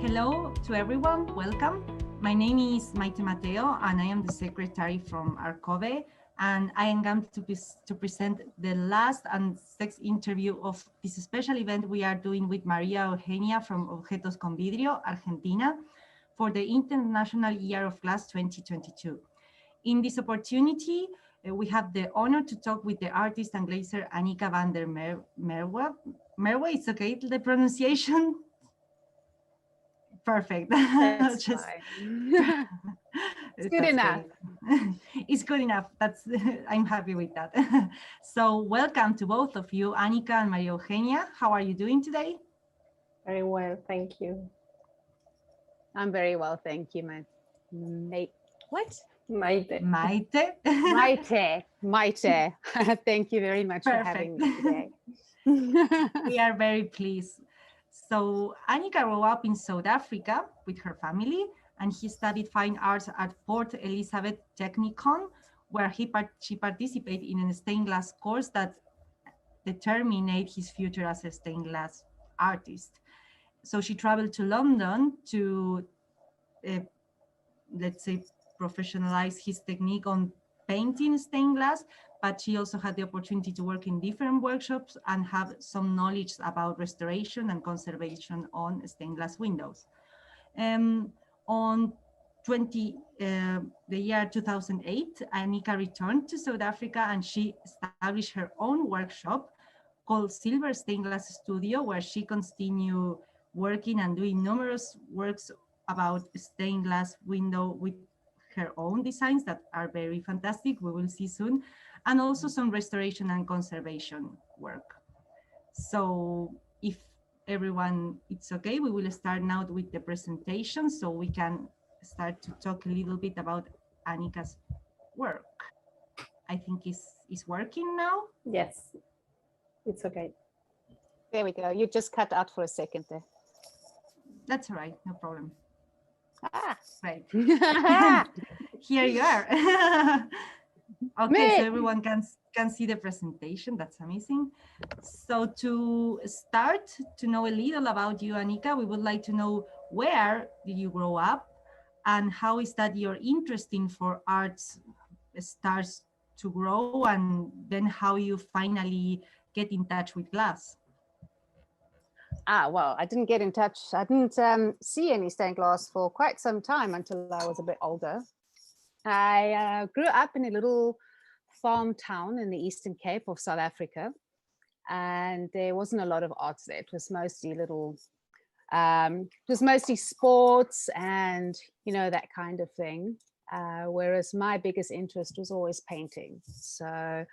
Hello to everyone, welcome. My name is Maite Mateo and I am the secretary from Arcove, and I am going to present the last and sixth interview of this special event we are doing with Maria Eugenia from Objetos con Vidrio, Argentina, for the International Year of Glass 2022. In this opportunity, we have the honor to talk with the artist and glazer Anika van der Merwe. Merwe, it's okay, the pronunciation? Perfect. That's fine. It's good enough. It's good enough. I'm happy with that. So welcome to both of you, Anika and Maria Eugenia. How are you doing today? Very well, thank you. I'm very well, thank you, Maite. Maite. Maite. Thank you very much for having me today. We are very pleased. So Anika grew up in South Africa with her family, and he studied fine arts at Port Elizabeth Technikon, where she participated in a stained glass course that determined his future as a stained glass artist. So she traveled to London to, let's say, professionalize his technique on painting stained glass, but she also had the opportunity to work in different workshops and have some knowledge about restoration and conservation on stained glass windows. On the year 2008, Anika returned to South Africa and she established her own workshop called Silver Stained Glass Studio, where she continued working and doing numerous works about stained glass window with her own designs that are very fantastic, we will see soon, and also some restoration and conservation work. So if everyone, it's okay, we will start now with the presentation so we can start to talk a little bit about Anika's work. I think it's working now. Yes, it's okay. There we go. You just cut out for a second there. That's all right, no problem. Right. Here you are. Okay, so everyone can see the presentation. That's amazing. So to start to know a little about you, Anika, we would like to know, where did you grow up and how is that your interest in for arts starts to grow, and then how you finally get in touch with glass? Well, I didn't get in touch. I didn't see any stained glass for quite some time until I was a bit older. I grew up in a little farm town in the Eastern Cape of South Africa, and there wasn't a lot of arts there. It was mostly sports and, you know, that kind of thing. Whereas my biggest interest was always painting. So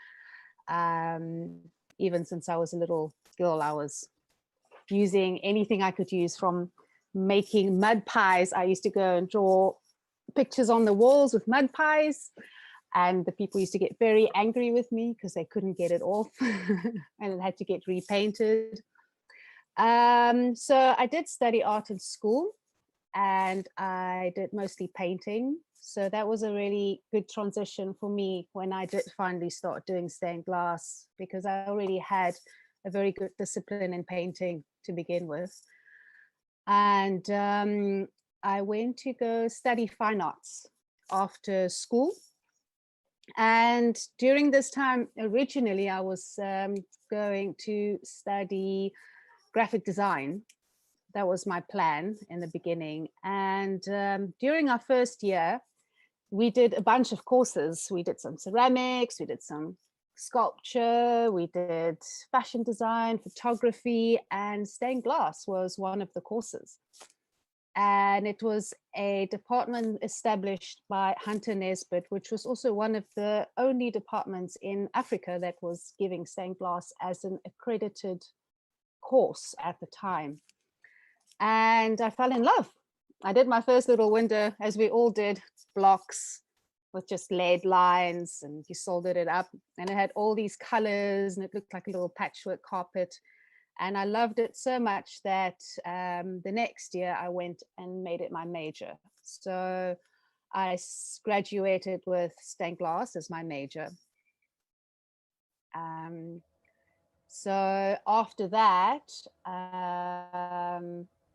even since I was a little girl, I was using anything I could use, from making mud pies. I used to go and draw pictures on the walls with mud pies, and the people used to get very angry with me because they couldn't get it off and it had to get repainted. So I did study art in school, and I did mostly painting. So that was a really good transition for me when I did finally start doing stained glass, because I already had a very good discipline in painting to begin with. And I went to go study fine arts after school. And during this time, originally, I was going to study graphic design. That was my plan in the beginning. And during our first year, we did a bunch of courses. We did some ceramics, we did some sculpture, we did fashion design, photography, and stained glass was one of the courses. And it was a department established by Hunter Nesbitt, which was also one of the only departments in Africa that was giving stained glass as an accredited course at the time. And I fell in love. I did my first little window, as we all did, blocks with just lead lines, and you soldered it up, and it had all these colors, and it looked like a little patchwork carpet. And I loved it so much that the next year I went and made it my major. So I graduated with stained glass as my major. So after that, I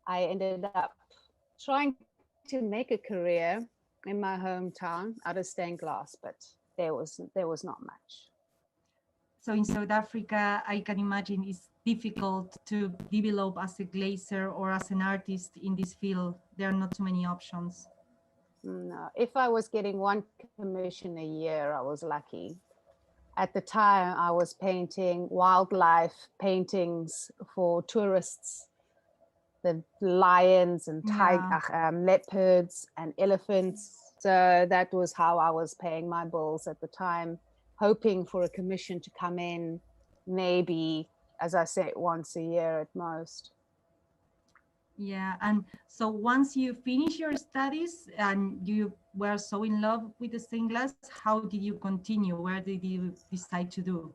ended up trying to make a career in my hometown out of stained glass, but there was not much. So in South Africa, I can imagine it's difficult to develop as a glazer or as an artist in this field. There are not too many options. No, if I was getting one commission a year, I was lucky. At the time, I was painting wildlife paintings for tourists, the lions and leopards and elephants. So that was how I was paying my bills at the time, hoping for a commission to come in, maybe, as I said, once a year at most. Yeah, and so once you finish your studies and you were so in love with the stained glass, how did you continue? Where did you decide to do?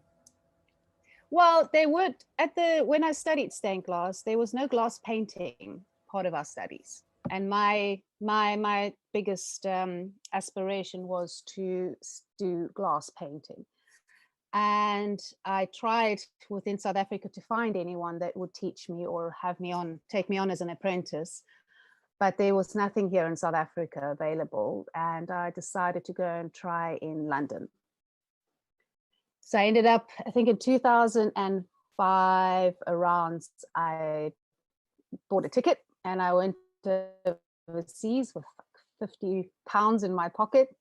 Well, they would when I studied stained glass, there was no glass painting part of our studies, and my biggest aspiration was to do glass painting. And I tried within South Africa to find anyone that would teach me or take me on as an apprentice. But there was nothing here in South Africa available. And I decided to go and try in London. So I ended up, I think in 2005 around, I bought a ticket and I went overseas with £50 in my pocket.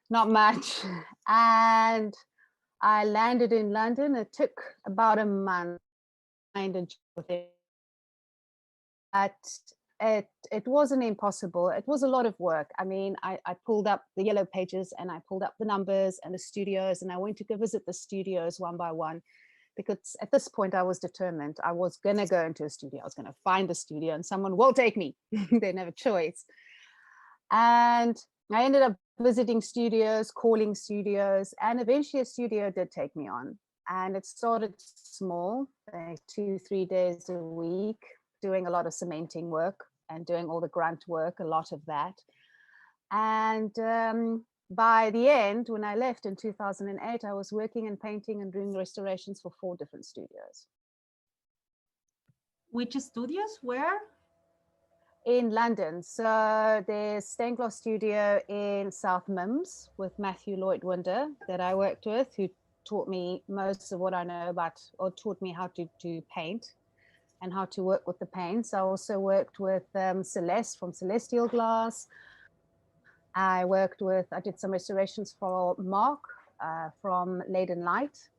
Not much. And I landed in London. It took about a month. But it wasn't impossible. It was a lot of work. I mean, I pulled up the yellow pages and I pulled up the numbers and the studios, and I went to go visit the studios one by one, because at this point I was determined. I was going to go into a studio. I was going to find the studio and someone will take me. They didn't have a choice. And I ended up visiting studios, calling studios, and eventually a studio did take me on. And it started small, 2-3 days a week, doing a lot of cementing work and doing all the grunt work, a lot of that. And by the end, when I left in 2008, I was working and painting and doing restorations for 4 different studios. Which studios? Where? In London. So there's stained glass studio in South Mims with Matthew Lloyd Winder that I worked with, who taught me most of what I know about, or taught me how to paint and how to work with the paints. I also worked with Celeste from Celestial Glass. I did some restorations for Mark from Leiden Light,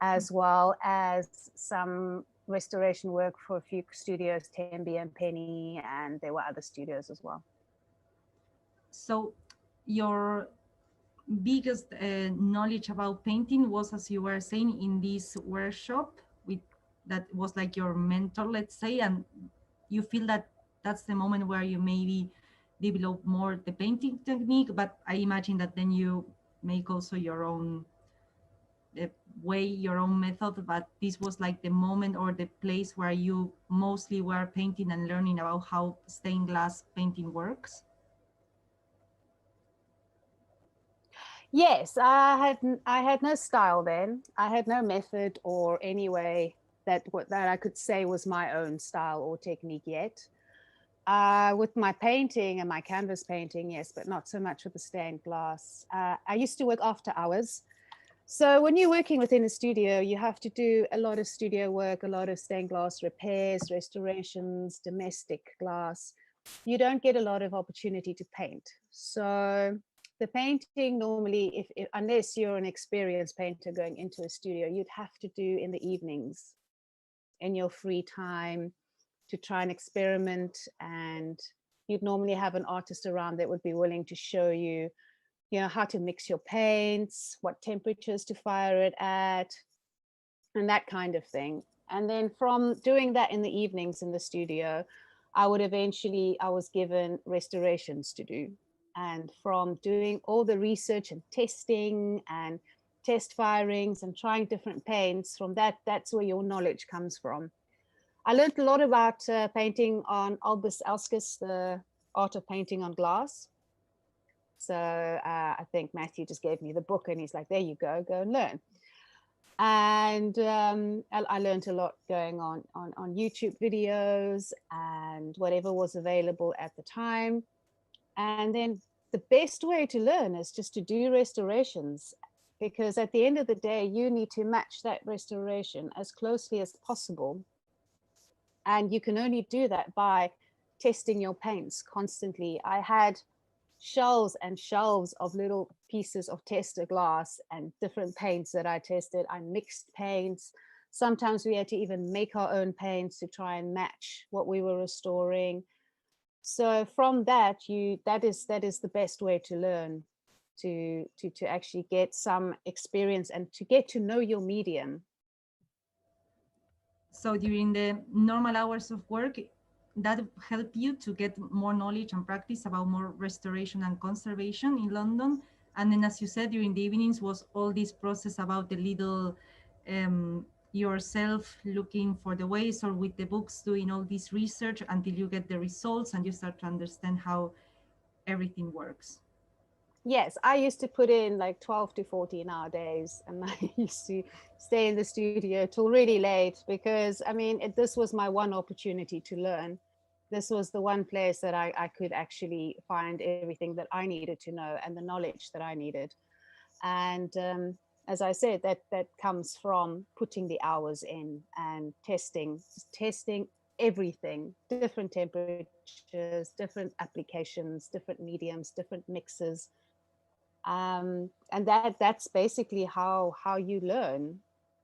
as well as some restoration work for a few studios, Tembi and Penny, and there were other studios as well. So your biggest knowledge about painting was, as you were saying, in this workshop that was like your mentor, let's say, and you feel that that's the moment where you maybe develop more the painting technique, but I imagine that then you make also your own way, your own method, but this was like the moment or the place where you mostly were painting and learning about how stained glass painting works. Yes, I had no style then. I had no method or any way that I could say was my own style or technique yet. With my painting and my canvas painting, yes, but not so much with the stained glass. I used to work after hours. So when you're working within a studio, you have to do a lot of studio work, a lot of stained glass repairs, restorations, domestic glass. You don't get a lot of opportunity to paint. So the painting normally, unless you're an experienced painter going into a studio, you'd have to do in the evenings in your free time to try and experiment. And you'd normally have an artist around that would be willing to show you, how to mix your paints, what temperatures to fire it at, and that kind of thing. And then from doing that in the evenings in the studio, I was given restorations to do. And from doing all the research and testing and test firings and trying different paints, from that's where your knowledge comes from. I learned a lot about painting on Albus Elskis, the art of painting on glass. So I think Matthew just gave me the book and he's like, there you go and learn. And I learned a lot going on YouTube videos and whatever was available at the time. And then the best way to learn is just to do restorations, because at the end of the day, you need to match that restoration as closely as possible. And you can only do that by testing your paints constantly. I had shelves and shelves of little pieces of tester glass and different paints that I tested. I mixed paints. Sometimes we had to even make our own paints to try and match what we were restoring. So from that, that is the best way to learn, to actually get some experience and to get to know your medium. So during the normal hours of work, that help you to get more knowledge and practice about more restoration and conservation in London. And then, as you said, during the evenings was all this process about the little yourself looking for the ways, or with the books doing all this research until you get the results and you start to understand how everything works. Yes, I used to put in like 12 to 14-hour days, and I used to stay in the studio till really late because, I mean, this was my one opportunity to learn. This was the one place that I could actually find everything that I needed to know and the knowledge that I needed. And as I said, that comes from putting the hours in and testing everything, different temperatures, different applications, different mediums, different mixes. And that's basically how you learn,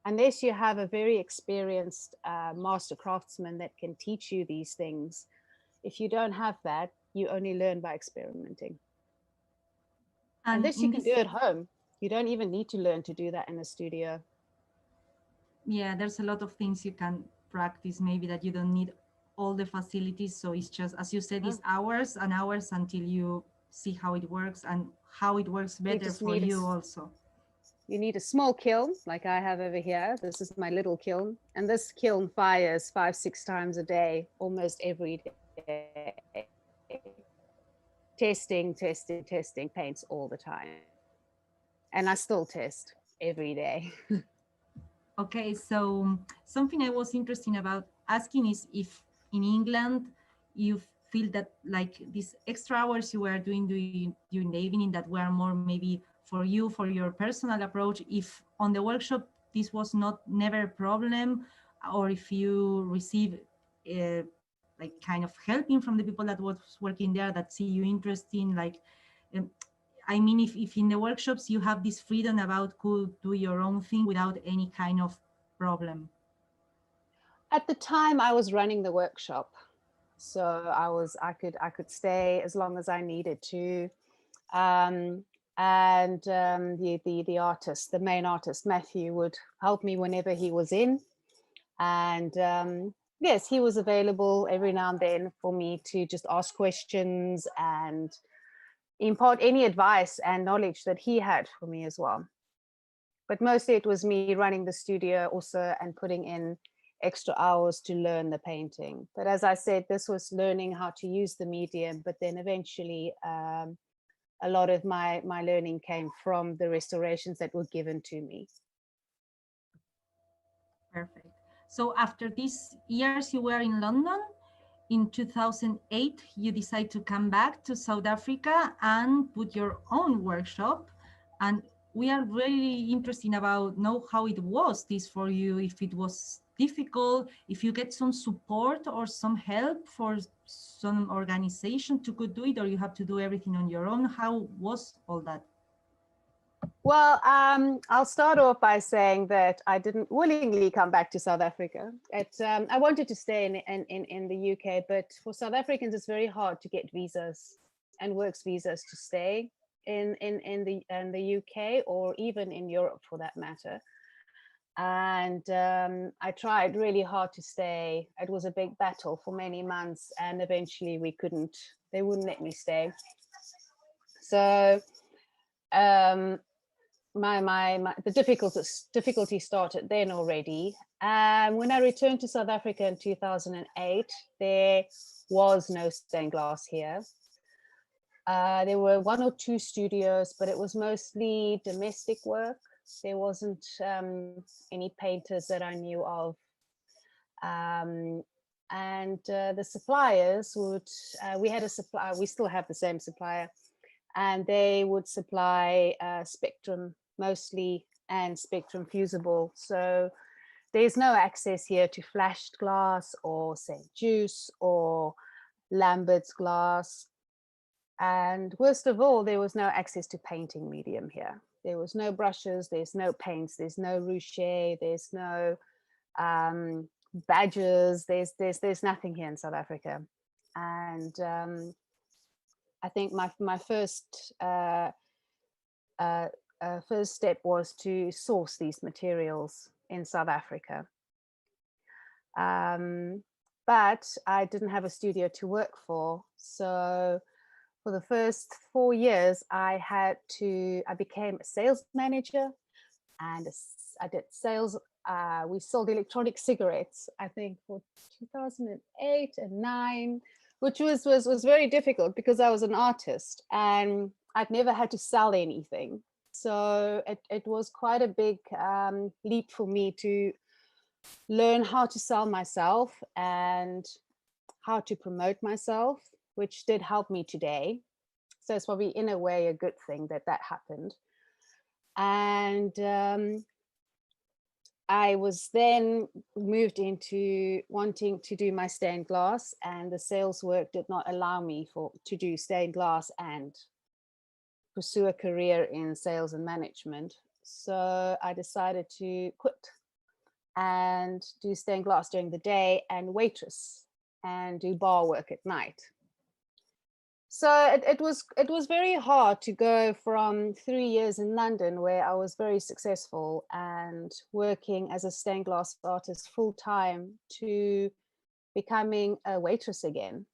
unless you have a very experienced master craftsman that can teach you these things. If you don't have that, you only learn by experimenting. And this you can do at home. You don't even need to learn to do that in a studio. Yeah, there's a lot of things you can practice, maybe that you don't need all the facilities. So it's just, as you said, it's hours and hours until you see how it works and how it works better for you also. You need a small kiln like I have over here. This is my little kiln. And this kiln fires 5-6 times a day, almost every day. Testing paints all the time. And I still test every day. Okay, so something I was interested about asking is if in England you feel that like these extra hours you were doing during the evening that were more maybe for you, for your personal approach, if on the workshop this was not never a problem, or if you receive like kind of helping from the people that was working there that see you interesting, like um, I mean, if in the workshops you have this freedom about could do your own thing without any kind of problem. At the time I was running the workshop, so I could stay as long as I needed to. And the artist, the main artist, Matthew, would help me whenever he was in. And yes, he was available every now and then for me to just ask questions and impart any advice and knowledge that he had for me as well. But mostly it was me running the studio also and putting in extra hours to learn the painting. But as I said, this was learning how to use the medium, but then eventually a lot of my learning came from the restorations that were given to me. Perfect. So after these years you were in London, in 2008, you decide to come back to South Africa and put your own workshop. And we are really interested about know how it was this for you, if it was difficult, if you get some support or some help for some organization to could do it, or you have to do everything on your own. How was all that? Well, I'll start off by saying that I didn't willingly come back to South Africa. I wanted to stay in the UK, but for South Africans, it's very hard to get visas and works visas to stay in the UK or even in Europe for that matter. And I tried really hard to stay. It was a big battle for many months, and eventually they wouldn't let me stay. So the difficulty started then already. When I returned to South Africa in 2008, there was no stained glass here. There were 1 or 2 studios, but it was mostly domestic work. There wasn't any painters that I knew of. And the suppliers would, we had a supplier, we still have the same supplier, and they would supply Spectrum mostly and Spectrum fusible. So there's no access here to flashed glass or St. Juice or Lambert's glass. And worst of all, there was no access to painting medium here. There was no brushes, there's no paints, there's no Rouge, there's no badges, there's nothing here in South Africa. And I think my first first step was to source these materials in South Africa. But I didn't have a studio to work for. So for the first 4 years, I became a sales manager, and I did sales. We sold electronic cigarettes, I think for 2008 and 9, which was very difficult because I was an artist and I'd never had to sell anything. So it was quite a big leap for me to learn how to sell myself and how to promote myself, which did help me today. So it's probably in a way a good thing that happened. And I was then moved into wanting to do my stained glass, and the sales work did not allow me to do stained glass and pursue a career in sales and management. So I decided to quit and do stained glass during the day and waitress and do bar work at night. So it was very hard to go from 3 years in London, where I was very successful and working as a stained glass artist full time, to becoming a waitress again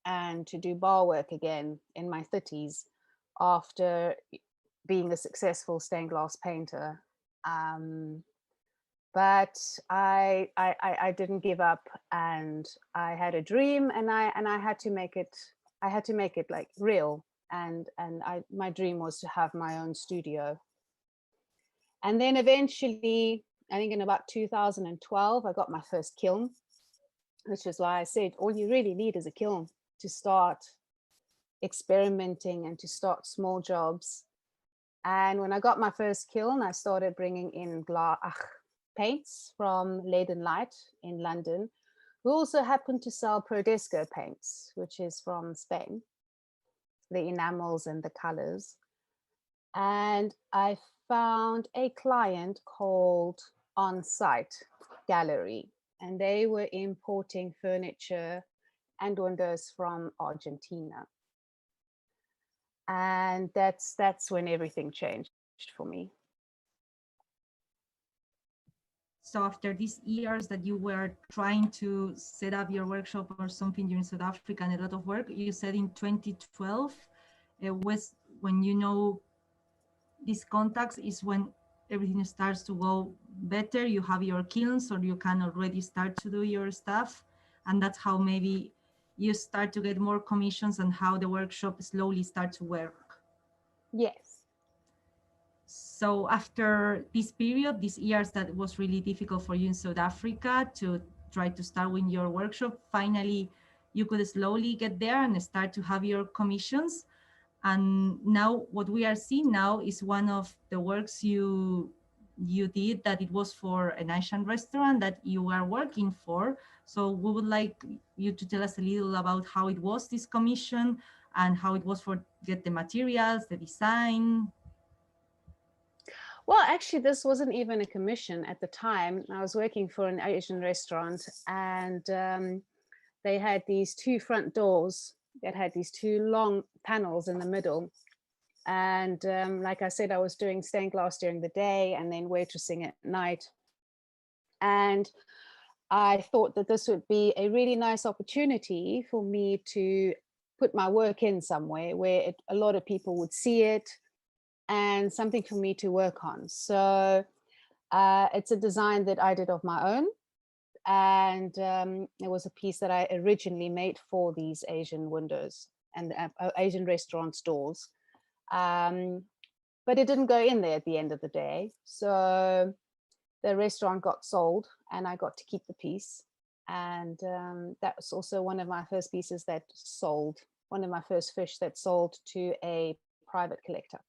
and to do bar work again in my 30s after being a successful stained glass painter. But I didn't give up, and I had a dream, and I had to make it. I had to make it like real, and my dream was to have my own studio. And then eventually, I think in about 2012, I got my first kiln, which is why I said all you really need is a kiln to start experimenting and to start small jobs. And when I got my first kiln, I started bringing in paints from Leiden Light in London. We also happen to sell Prodesco paints, which is from Spain, the enamels and the colors. And I found a client called On Site Gallery, and they were importing furniture and windows from Argentina. And that's when everything changed for me. So after these years that you were trying to set up your workshop or something during South Africa and a lot of work, you said in 2012 it was when these contacts is when everything starts to go better. You have your kilns, or you can already start to do your stuff, and that's how maybe you start to get more commissions and how the workshop slowly starts to work. Yes. So after this period, these years that was really difficult for you in South Africa to try to start with your workshop, finally you could slowly get there and start to have your commissions. And now what we are seeing now is one of the works you did, that it was for an Asian restaurant that you are working for. So we would like you to tell us a little about how it was, this commission, and how it was for get the materials, the design. Well, actually, this wasn't even a commission at the time. I was working for an Asian restaurant, and they had these 2 front doors that had these 2 long panels in the middle. And like I said, I was doing stained glass during the day and then waitressing at night. And I thought that this would be a really nice opportunity for me to put my work in somewhere where a lot of people would see it, and something for me to work on. So it's a design that I did of my own. And it was a piece that I originally made for these Asian windows and Asian restaurants' doors. but it didn't go in there at the end of the day. So the restaurant got sold and I got to keep the piece. And that was also one of my first pieces that sold, one of my first fish that sold to a private collector.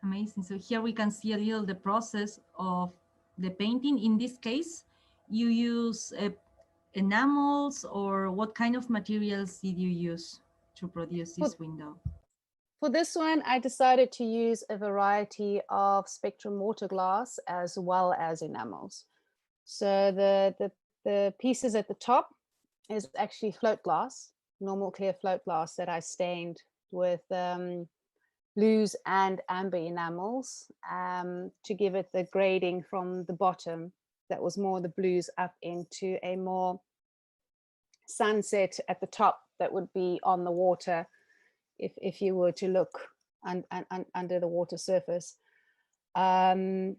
Amazing. So here we can see a little the process of the painting. In this case, you use enamels, or what kind of materials did you use to produce this window? For this one, I decided to use a variety of spectrum water glass as well as enamels. So the pieces at the top is actually float glass, normal clear float glass that I stained with blues and amber enamels to give it the grading from the bottom that was more the blues up into a more sunset at the top that would be on the water if you were to look under the water surface. The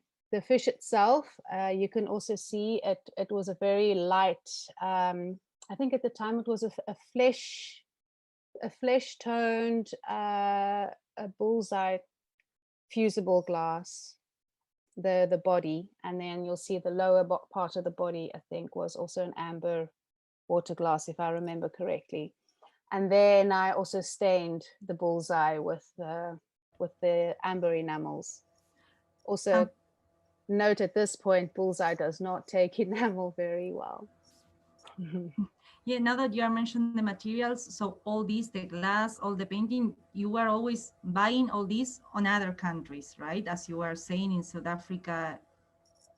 fish itself, you can also see it was a very light, I think at the time it was a flesh toned a bullseye fusible glass, the body, and then you'll see the lower part of the body, I think, was also an amber water glass, if I remember correctly. And then I also stained the bullseye with the amber enamels. Also, note at this point, bullseye does not take enamel very well. Yeah, now that you are mentioning the materials, so all these, the glass, all the painting, you were always buying all these on other countries, right? As you were saying, in South Africa,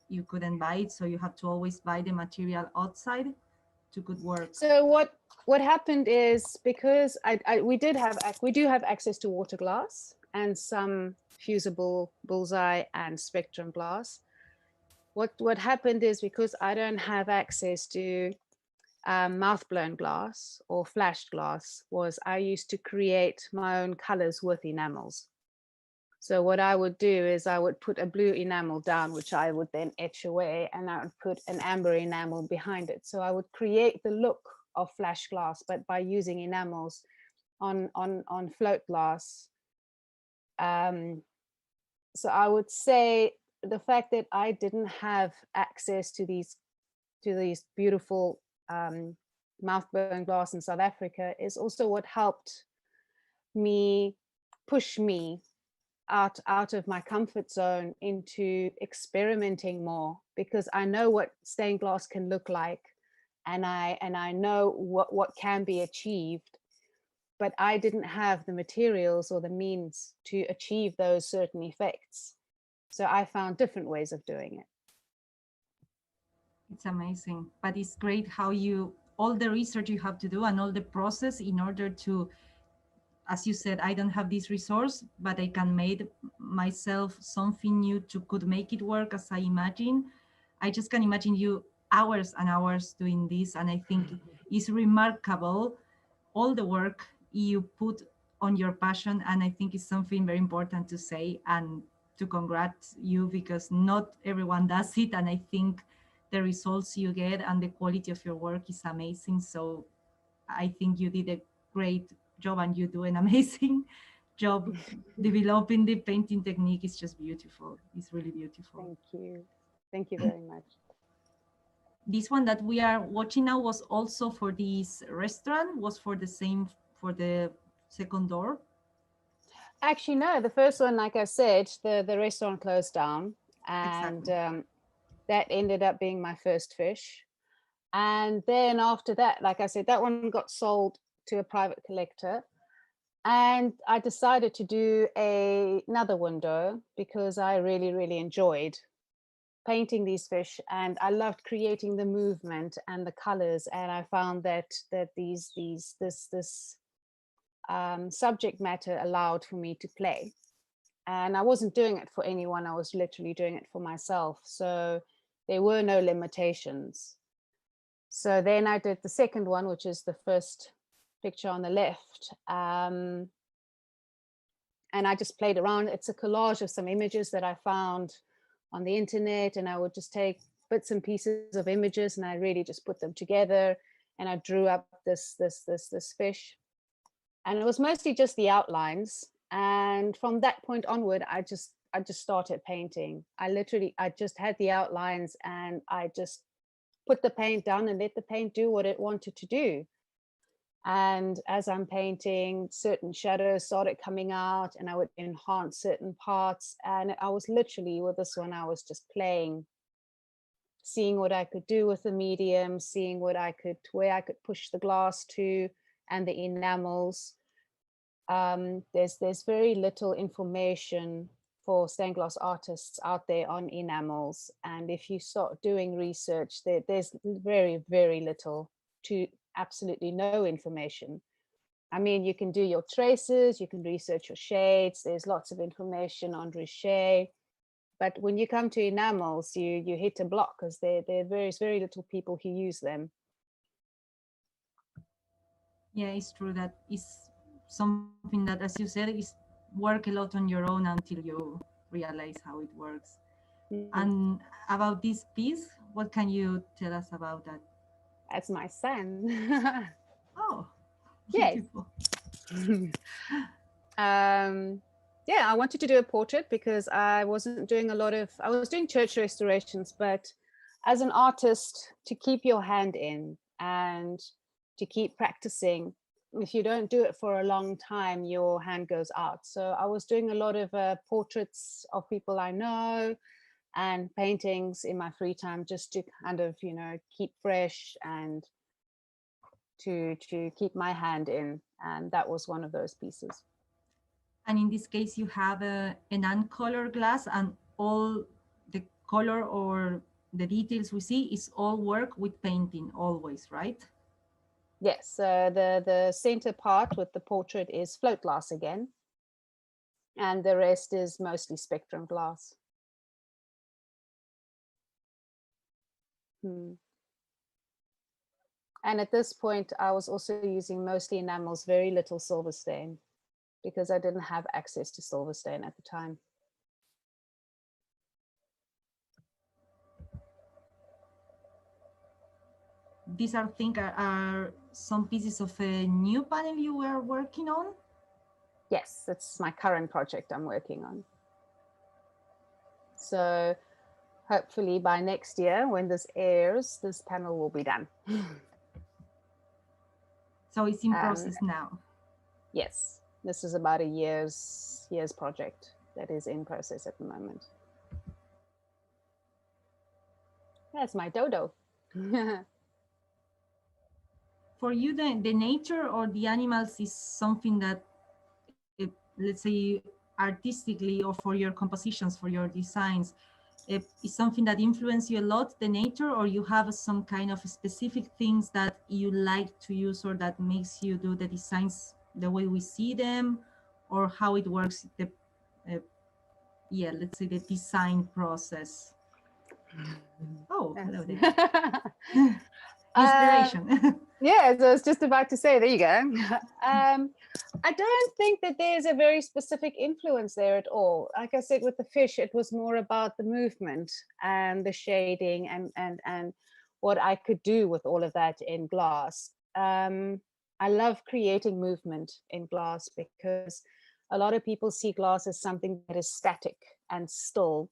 you couldn't buy it, so you had to always buy the material outside to good work. So what happened is, because we do have access to water glass and some fusible bullseye and spectrum glass. What happened is, because I don't have access to mouth blown glass or flashed glass, was I used to create my own colors with enamels. So what I would do is I would put a blue enamel down, which I would then etch away, and I would put an amber enamel behind it. So I would create the look of flash glass, but by using enamels on float glass. So I would say the fact that I didn't have access to these beautiful mouth-blown glass in South Africa is also what helped me push me out of my comfort zone into experimenting more, because I know what stained glass can look like, and I know what can be achieved, but I didn't have the materials or the means to achieve those certain effects. So I found different ways of doing it. It's amazing, but it's great how all the research you have to do and all the process in order to, as you said, I don't have this resource, but I can make myself something new could make it work as I imagine. I just can imagine you hours and hours doing this, and I think it's remarkable all the work you put on your passion, and I think it's something very important to say and to congratulate you, because not everyone does it, and I think the results you get and the quality of your work is amazing. So I think you did a great job, and you do an amazing job developing the painting technique. It's just beautiful. It's really beautiful. Thank you. Thank you very much. This one that we are watching now was also for this restaurant, was for the second door? Actually, no, the first one, like I said, the restaurant closed down, and Exactly. that ended up being my first fish. And then after that, like I said, that one got sold to a private collector. And I decided to do another window because I really, really enjoyed painting these fish, and I loved creating the movement and the colors. And I found that this subject matter allowed for me to play. And I wasn't doing it for anyone, I was literally doing it for myself. So there were no limitations. So then I did the second one, which is the first picture on the left. And I just played around. It's a collage of some images that I found on the internet, and I would just take bits and pieces of images and I really just put them together, and I drew up this fish. And it was mostly just the outlines. And from that point onward, I just started painting. I just had the outlines and I just put the paint down and let the paint do what it wanted to do. And as I'm painting, certain shadows started coming out and I would enhance certain parts. And I was literally, with this one, I was just playing, seeing what I could do with the medium, seeing where I could push the glass to, and the enamels. There's very little information for stained glass artists out there on enamels. And if you start doing research, there's very, very little to absolutely no information. I mean, you can do your traces, you can research your shades, there's lots of information on Richet, but when you come to enamels, you hit a block because there's very little people who use them. Yeah, it's true that is something that, as you said, is work a lot on your own until you realize how it works. And about this piece, what can you tell us about that? That's my son. Oh, Yes. beautiful. Yeah, I wanted to do a portrait because I wasn't doing I was doing church restorations, but as an artist, to keep your hand in and to keep practicing, if you don't do it for a long time, your hand goes out. So I was doing a lot of portraits of people I know and paintings in my free time, just to kind of, keep fresh and to keep my hand in. And that was one of those pieces. And in this case, you have an uncolor glass, and all the color or the details we see is all work with painting always, right? Yes, the center part with the portrait is float glass again, and the rest is mostly spectrum glass. And at this point, I was also using mostly enamels, very little silver stain, because I didn't have access to silver stain at the time. These are some pieces of a new panel you were working on? Yes, it's my current project I'm working on. So hopefully by next year, when this airs, this panel will be done. So it's in process now? Yes, this is about a year's project that is in process at the moment. That's my dodo. For you, the nature or the animals is something that, let's say, artistically, or for your compositions, for your designs, is something that influence you a lot, the nature, or you have some kind of specific things that you like to use or that makes you do the designs the way we see them, or how it works, let's say the design process? Oh, hello there. Inspiration. Yeah, so I was just about to say, there you go. I don't think that there's a very specific influence there at all. Like I said, with the fish, it was more about the movement and the shading and what I could do with all of that in glass. I love creating movement in glass because a lot of people see glass as something that is static and still,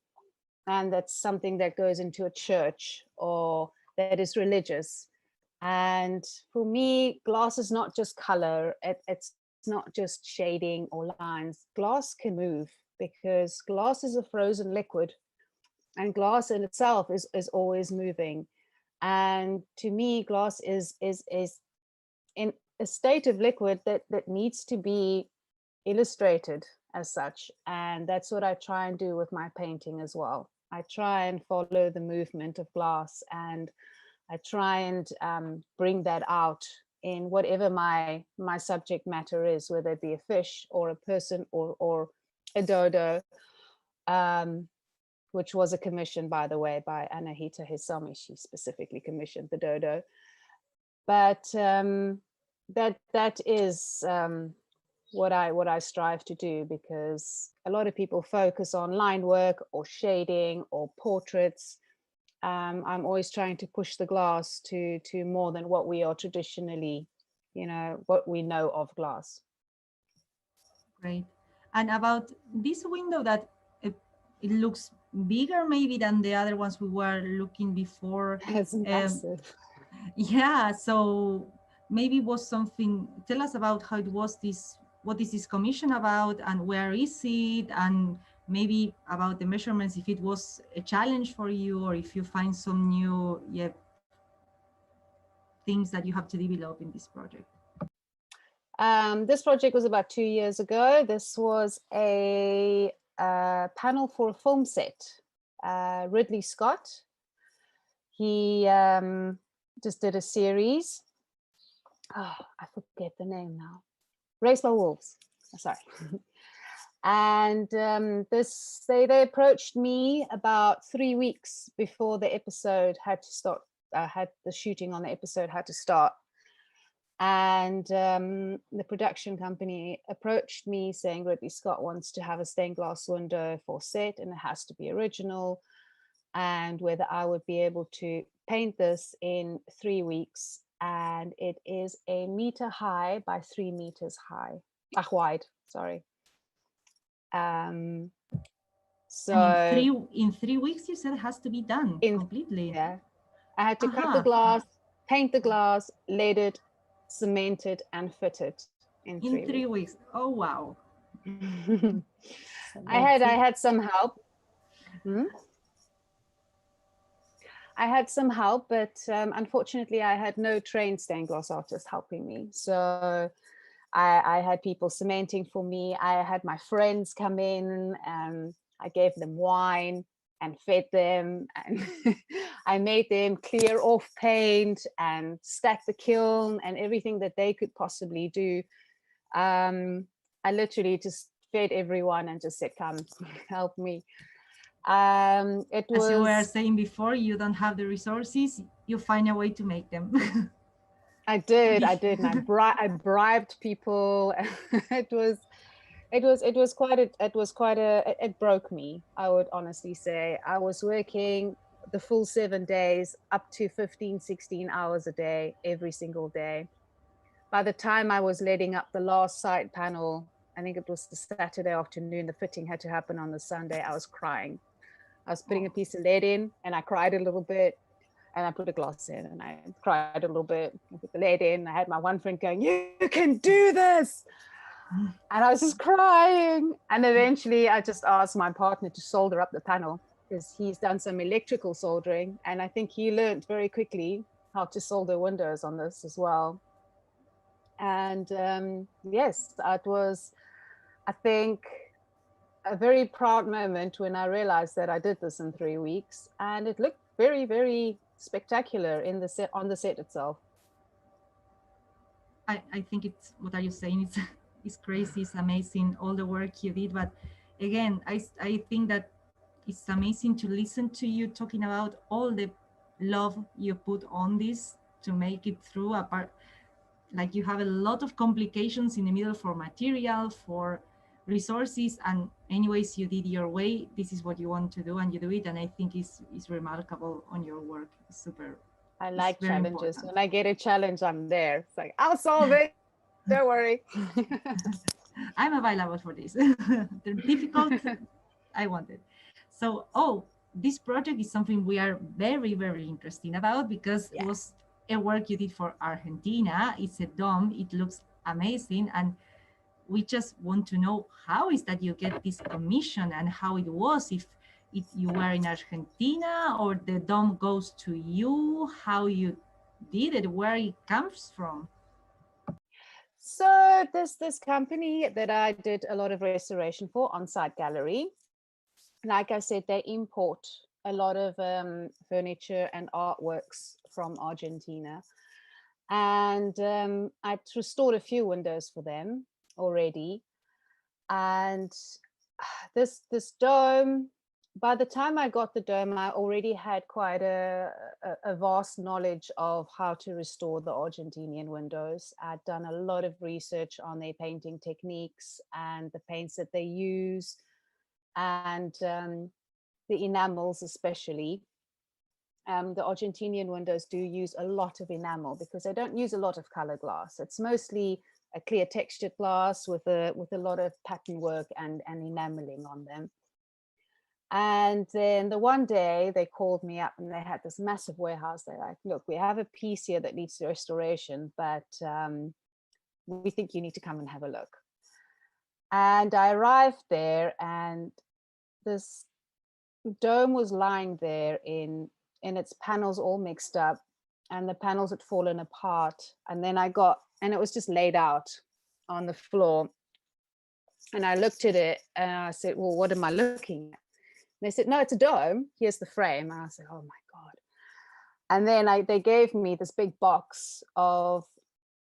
and that's something that goes into a church or that is religious. And for me, glass is not just color, it's not just shading or lines. Glass can move because glass is a frozen liquid, and glass in itself is always moving. And to me, glass is in a state of liquid that needs to be illustrated as such. And that's what I try and do with my painting as well. I try and follow the movement of glass, and I try and bring that out in whatever my subject matter is, whether it be a fish or a person or a dodo, which was a commission, by the way, by Anahita Hisami. She specifically commissioned the dodo. But that is what I strive to do, because a lot of people focus on line work or shading or portraits. I'm always trying to push the glass to more than what we are traditionally, what we know of glass. Great. And about this window that it, it looks bigger maybe than the other ones we were looking before. It's massive. Yeah, so maybe it was something, tell us about how it was this, what is this commission about and where is it? And maybe about the measurements, if it was a challenge for you or if you find some new things that you have to develop in this project. This project was about 2 years ago. This was a panel for a film set. Ridley Scott, he just did a series. Oh, I forget the name now. Raised by Wolves, sorry. And they approached me about 3 weeks before the episode had to start, had the shooting on the episode had to start. And the production company approached me saying Ridley Scott wants to have a stained glass window for set and it has to be original, and whether I would be able to paint this in 3 weeks. And it is 1 meter high by 3 meters high, wide, sorry. So and in three weeks, you said it has to be done completely. Yeah, I had to cut the glass, paint the glass, lead it, cement it, and fit it in 3 weeks. Oh wow! I had some help. I had some help, but unfortunately, I had no trained stained glass artist helping me. So I had people cementing for me. I had my friends come in and I gave them wine and fed them, and I made them clear off paint and stack the kiln and everything that they could possibly do. I literally just fed everyone and just said, come help me. It was, as you were saying before, you don't have the resources, you find a way to make them. I did, and I bribed people. It broke me, I would honestly say. I was working the full 7 days, up to 15, 16 hours a day, every single day. By the time I was leading up the last side panel, I think it was the Saturday afternoon, the fitting had to happen on the Sunday, I was crying. I was putting a piece of lead in and I cried a little bit, and I put a glass in and I cried a little bit. I put the lead in. I had my one friend going, you can do this. And I was just crying. And eventually I just asked my partner to solder up the panel because he's done some electrical soldering. And I think he learned very quickly how to solder windows on this as well. And yes, it was, I think, a very proud moment when I realized that I did this in 3 weeks, and it looked very, very spectacular in the set, on the set itself. I think it's, what are you saying? It's crazy, it's amazing, all the work you did. But again, I think that it's amazing to listen to you talking about all the love you put on this to make it through. Apart, like you have a lot of complications in the middle for material, for resources, and anyways you did your way. This is what you want to do and you do it, and I think it's remarkable on your work. It's super. I like challenges. Important. When I get a challenge, I'm there. It's like, I'll solve it, don't worry. I'm available for this. They're difficult, I want it. So this project is something we are very, very interested about, because it was a work you did for Argentina. It's a dome, it looks amazing, and we just want to know how is that you get this commission and how it was, if you were in Argentina or the dome goes to you, how you did it, where it comes from. So this company that I did a lot of restoration for, On-Site Gallery, like I said, they import a lot of furniture and artworks from Argentina. And I restored a few windows for them already. And this dome, by the time I got the dome, I already had quite a vast knowledge of how to restore the Argentinian windows. I'd done a lot of research on their painting techniques and the paints that they use, and the enamels especially. The Argentinian windows do use a lot of enamel because they don't use a lot of color glass. It's mostly a clear textured glass with a lot of pattern work and enameling on them. And then the one day they called me up and they had this massive warehouse. They're like, look, we have a piece here that needs restoration, but we think you need to come and have a look. And I arrived there and this dome was lying there in its panels all mixed up, and the panels had fallen apart. And then and it was just laid out on the floor. And I looked at it and I said, well, what am I looking at? And they said, no, it's a dome. Here's the frame. And I said, oh my God. And then they gave me this big box of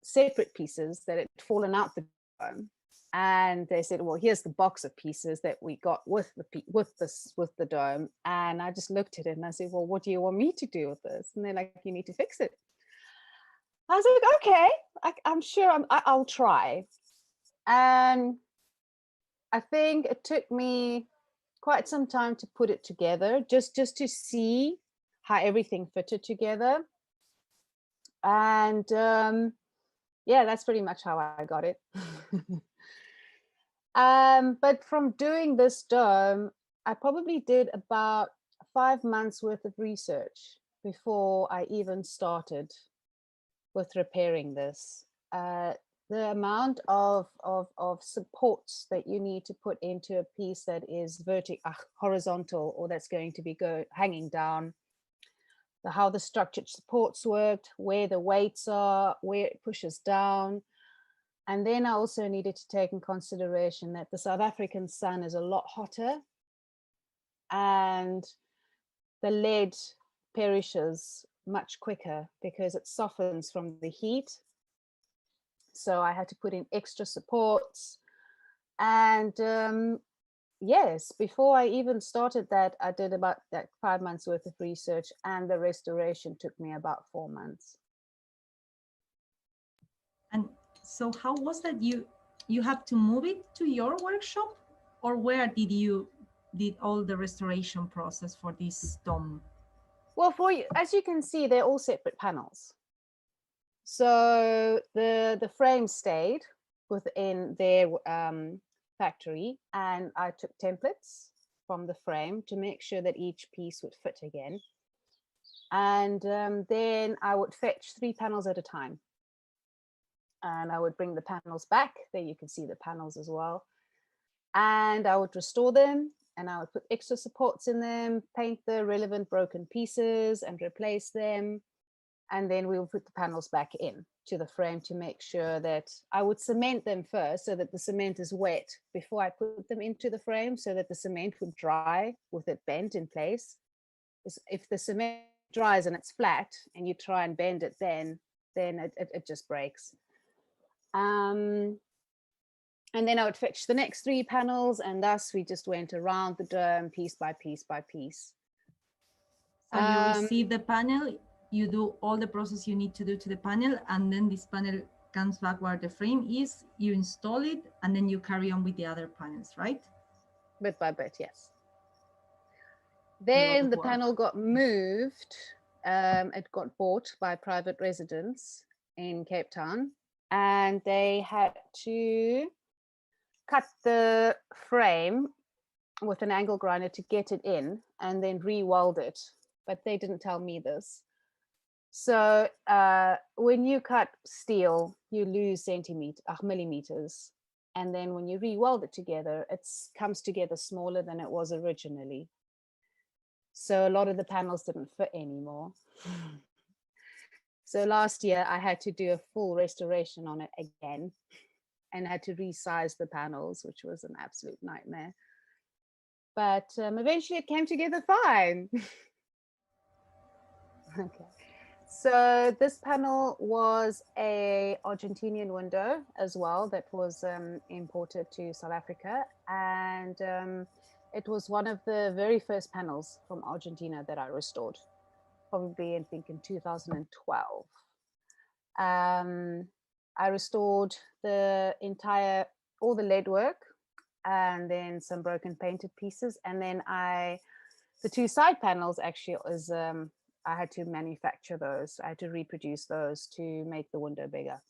separate pieces that had fallen out the dome. And they said, well, here's the box of pieces that we got with the dome. And I just looked at it and I said, well, what do you want me to do with this? And they're like, you need to fix it. I was like, okay, I'm sure I'll try. And I think it took me quite some time to put it together, just to see how everything fitted together. And yeah, that's pretty much how I got it. But from doing this dome, I probably did about 5 months worth of research before I even started with repairing this. The amount of supports that you need to put into a piece that is horizontal, or that's going to be hanging down, how the structured supports worked, where the weights are, where it pushes down. And then I also needed to take in consideration that the South African sun is a lot hotter and the lead perishes much quicker because it softens from the heat. So I had to put in extra supports. And yes, before I even started that, I did about 5 months worth of research, and the restoration took me about 4 months. And so how was that you have to move it to your workshop, or where did all the restoration process for this dome? Well, as you can see, they're all separate panels. So the frame stayed within their factory, and I took templates from the frame to make sure that each piece would fit again. And then I would fetch 3 panels at a time. And I would bring the panels back. There you can see the panels as well. And I would restore them, and I would put extra supports in them, paint the relevant broken pieces and replace them. And then we will put the panels back in to the frame to make sure that I would cement them first, so that the cement is wet before I put them into the frame, so that the cement would dry with it bent in place. If the cement dries and it's flat and you try and bend it, then it just breaks. And then I would fetch the next 3 panels, and thus we just went around the dome piece by piece by piece. So you receive the panel, you do all the process you need to do to the panel, and then this panel comes back where the frame is, you install it, and then you carry on with the other panels, right? Bit by bit, yes. Then the panel got moved. It got bought by private residents in Cape Town, and they had to cut the frame with an angle grinder to get it in, and then re-weld it. But they didn't tell me this. So when you cut steel, you lose millimeters. And then when you re-weld it together, it comes together smaller than it was originally. So a lot of the panels didn't fit anymore. So last year I had to do a full restoration on it again, and had to resize the panels, which was an absolute nightmare. But eventually it came together fine. Okay. So this panel was a Argentinian window as well that was imported to South Africa, and it was one of the very first panels from Argentina that I restored, probably I think in 2012. I restored all the lead work, and then some broken painted pieces, and then the 2 side panels actually is I had to manufacture those. I had to reproduce those to make the window bigger.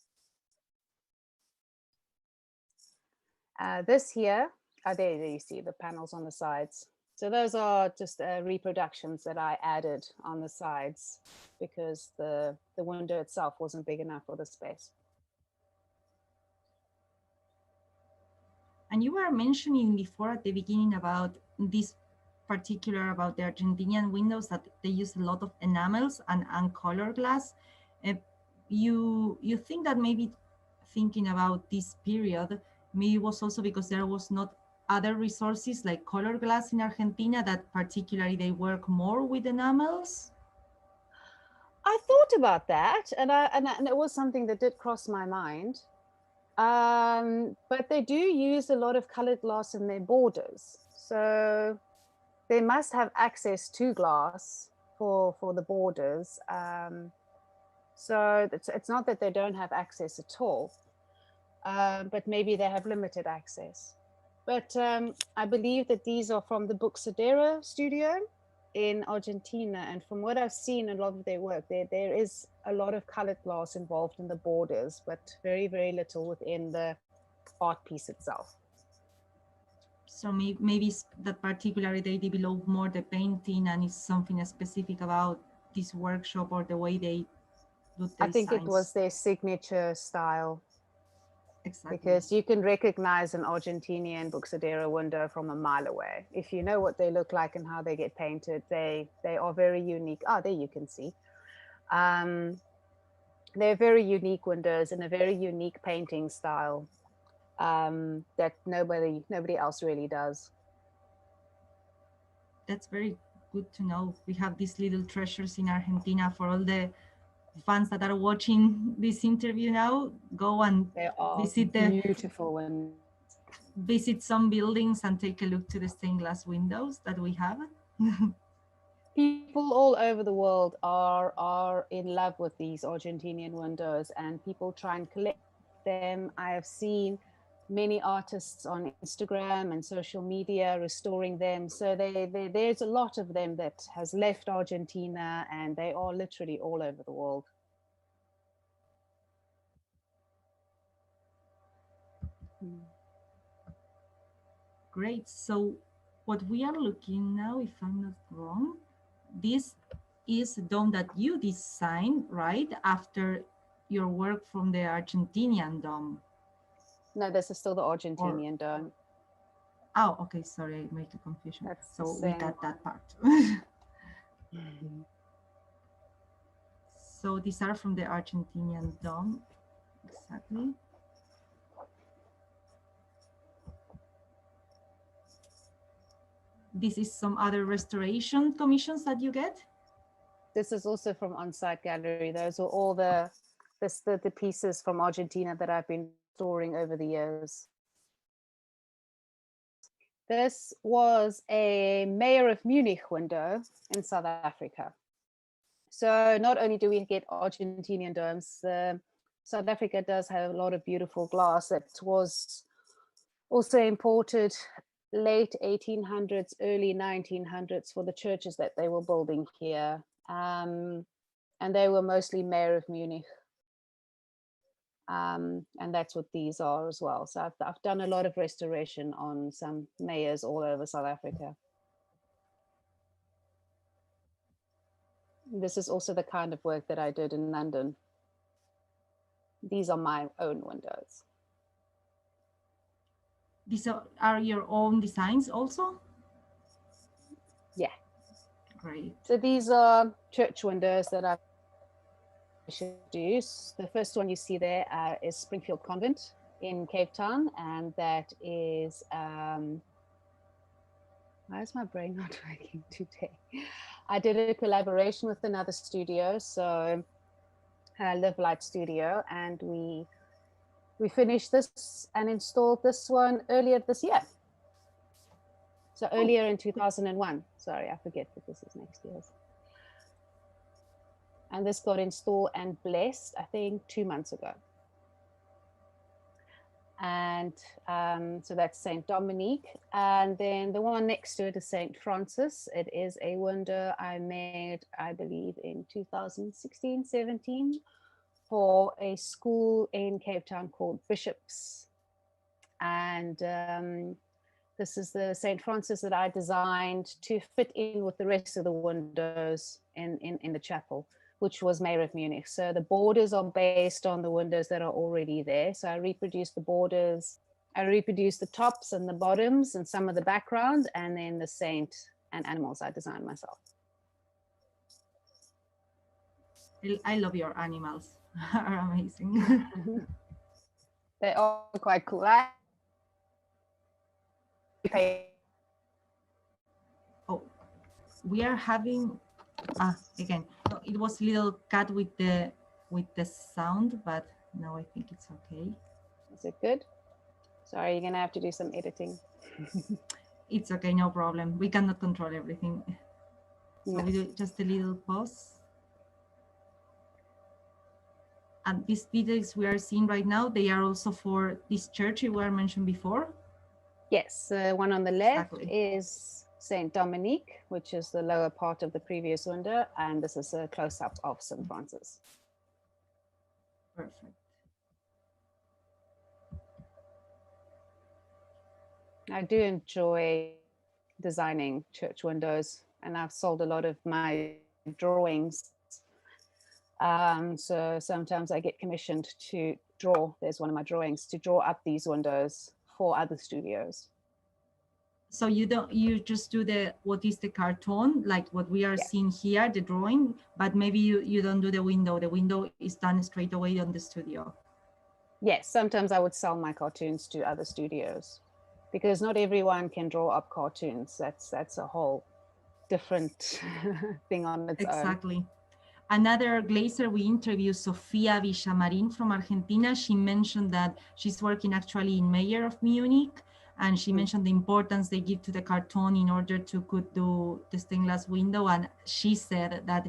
This here, there you see the panels on the sides. So those are just reproductions that I added on the sides because the window itself wasn't big enough for the space. And you were mentioning before at the beginning about this particular, about the Argentinian windows, that they use a lot of enamels and color glass. You think that maybe thinking about this period, maybe it was also because there was not other resources like color glass in Argentina, that particularly they work more with enamels? I thought about that, and it was something that did cross my mind. But they do use a lot of colored glass in their borders. So they must have access to glass for the borders. So it's not that they don't have access at all, but maybe they have limited access. But I believe that these are from the Buxadero studio in Argentina. And from what I've seen, a lot of their work, there is a lot of colored glass involved in the borders, but very, very little within the art piece itself. So maybe that particularly they develop more the painting, and it's something specific about this workshop or the way they do the I think designs. it was their signature style. Exactly. Because you can recognize an Argentinian Buxadero window from a mile away. If you know what they look like and how they get painted, they are very unique. Oh, there you can see. They're very unique windows and a very unique painting style that nobody else really does. That's very good to know. We have these little treasures in Argentina. For all the fans that are watching this interview now, go and They are visit beautiful windows. Visit some buildings and take a look to the stained glass windows that we have. People all over the world are in love with these Argentinian windows, and people try and collect them. I have seen many artists on Instagram and social media restoring them. So there's a lot of them that has left Argentina, and they are literally all over the world. Great. So what we are looking now, if I'm not wrong, this is a dome that you designed, right? After your work from the Argentinian dome. No, this is still the Argentinian dome. Oh, okay. Sorry, I make a confusion. That's so we got that part. So these are from the Argentinian dome. Exactly. This is some other restoration commissions that you get? This is also from On-Site Gallery. Those are all the pieces from Argentina that I've been storing over the years. This was a Mayor of Munich window in South Africa. So not only do we get Argentinian domes, South Africa does have a lot of beautiful glass that was also imported late 1800s, early 1900s for the churches that they were building here. And they were mostly Mayor of Munich. And that's what these are as well. So I've done a lot of restoration on some mayors all over South Africa. This is also the kind of work that I did in London. These are my own windows. These are your own designs also? Yeah. Great. So these are church windows that I've introduced. The first one you see there is Springfield Convent in Cape Town, and that is, why is my brain not working today? I did a collaboration with another studio, so Live Light Studio, and we finished this and installed this one earlier this year. So earlier in 2001. Sorry, I forget that this is next year's. And this got installed and blessed, I think, 2 months ago. And so that's St. Dominique. And then the one next to it is St. Francis. It is a window I made, I believe, in 2016, 17 for a school in Cape Town called Bishops. And this is the St. Francis that I designed to fit in with the rest of the windows in the chapel, which was Merwe, Munich. So the borders are based on the windows that are already there. So I reproduced the borders, I reproduced the tops and the bottoms and some of the background, and then the saint and animals I designed myself. I love your animals. Are amazing. They are quite cool. Oh, we are having again. It was a little cut with the sound, but now I think it's okay. Is it good? Sorry, you're gonna have to do some editing. It's okay, no problem. We cannot control everything. So we do just a little pause. And these videos we are seeing right now, they are also for this church you were mentioned before? Yes, the one on the left Exactly. is Saint Dominique, which is the lower part of the previous window, and this is a close-up of St. Francis. Perfect. I do enjoy designing church windows, and I've sold a lot of my drawings. So sometimes I get commissioned to draw, there's one of my drawings, to draw up these windows for other studios. So you just do what is the cartoon, like what we are seeing here, the drawing, but maybe you don't do the window. The window is done straight away on the studio. Yes, sometimes I would sell my cartoons to other studios, because not everyone can draw up cartoons. That's a whole different thing on its own. Exactly. Another glazer we interviewed, Sofia Villamarin from Argentina, she mentioned that she's working actually in Mayor of Munich, and she mentioned the importance they give to the carton in order to could do the stained glass window. And she said that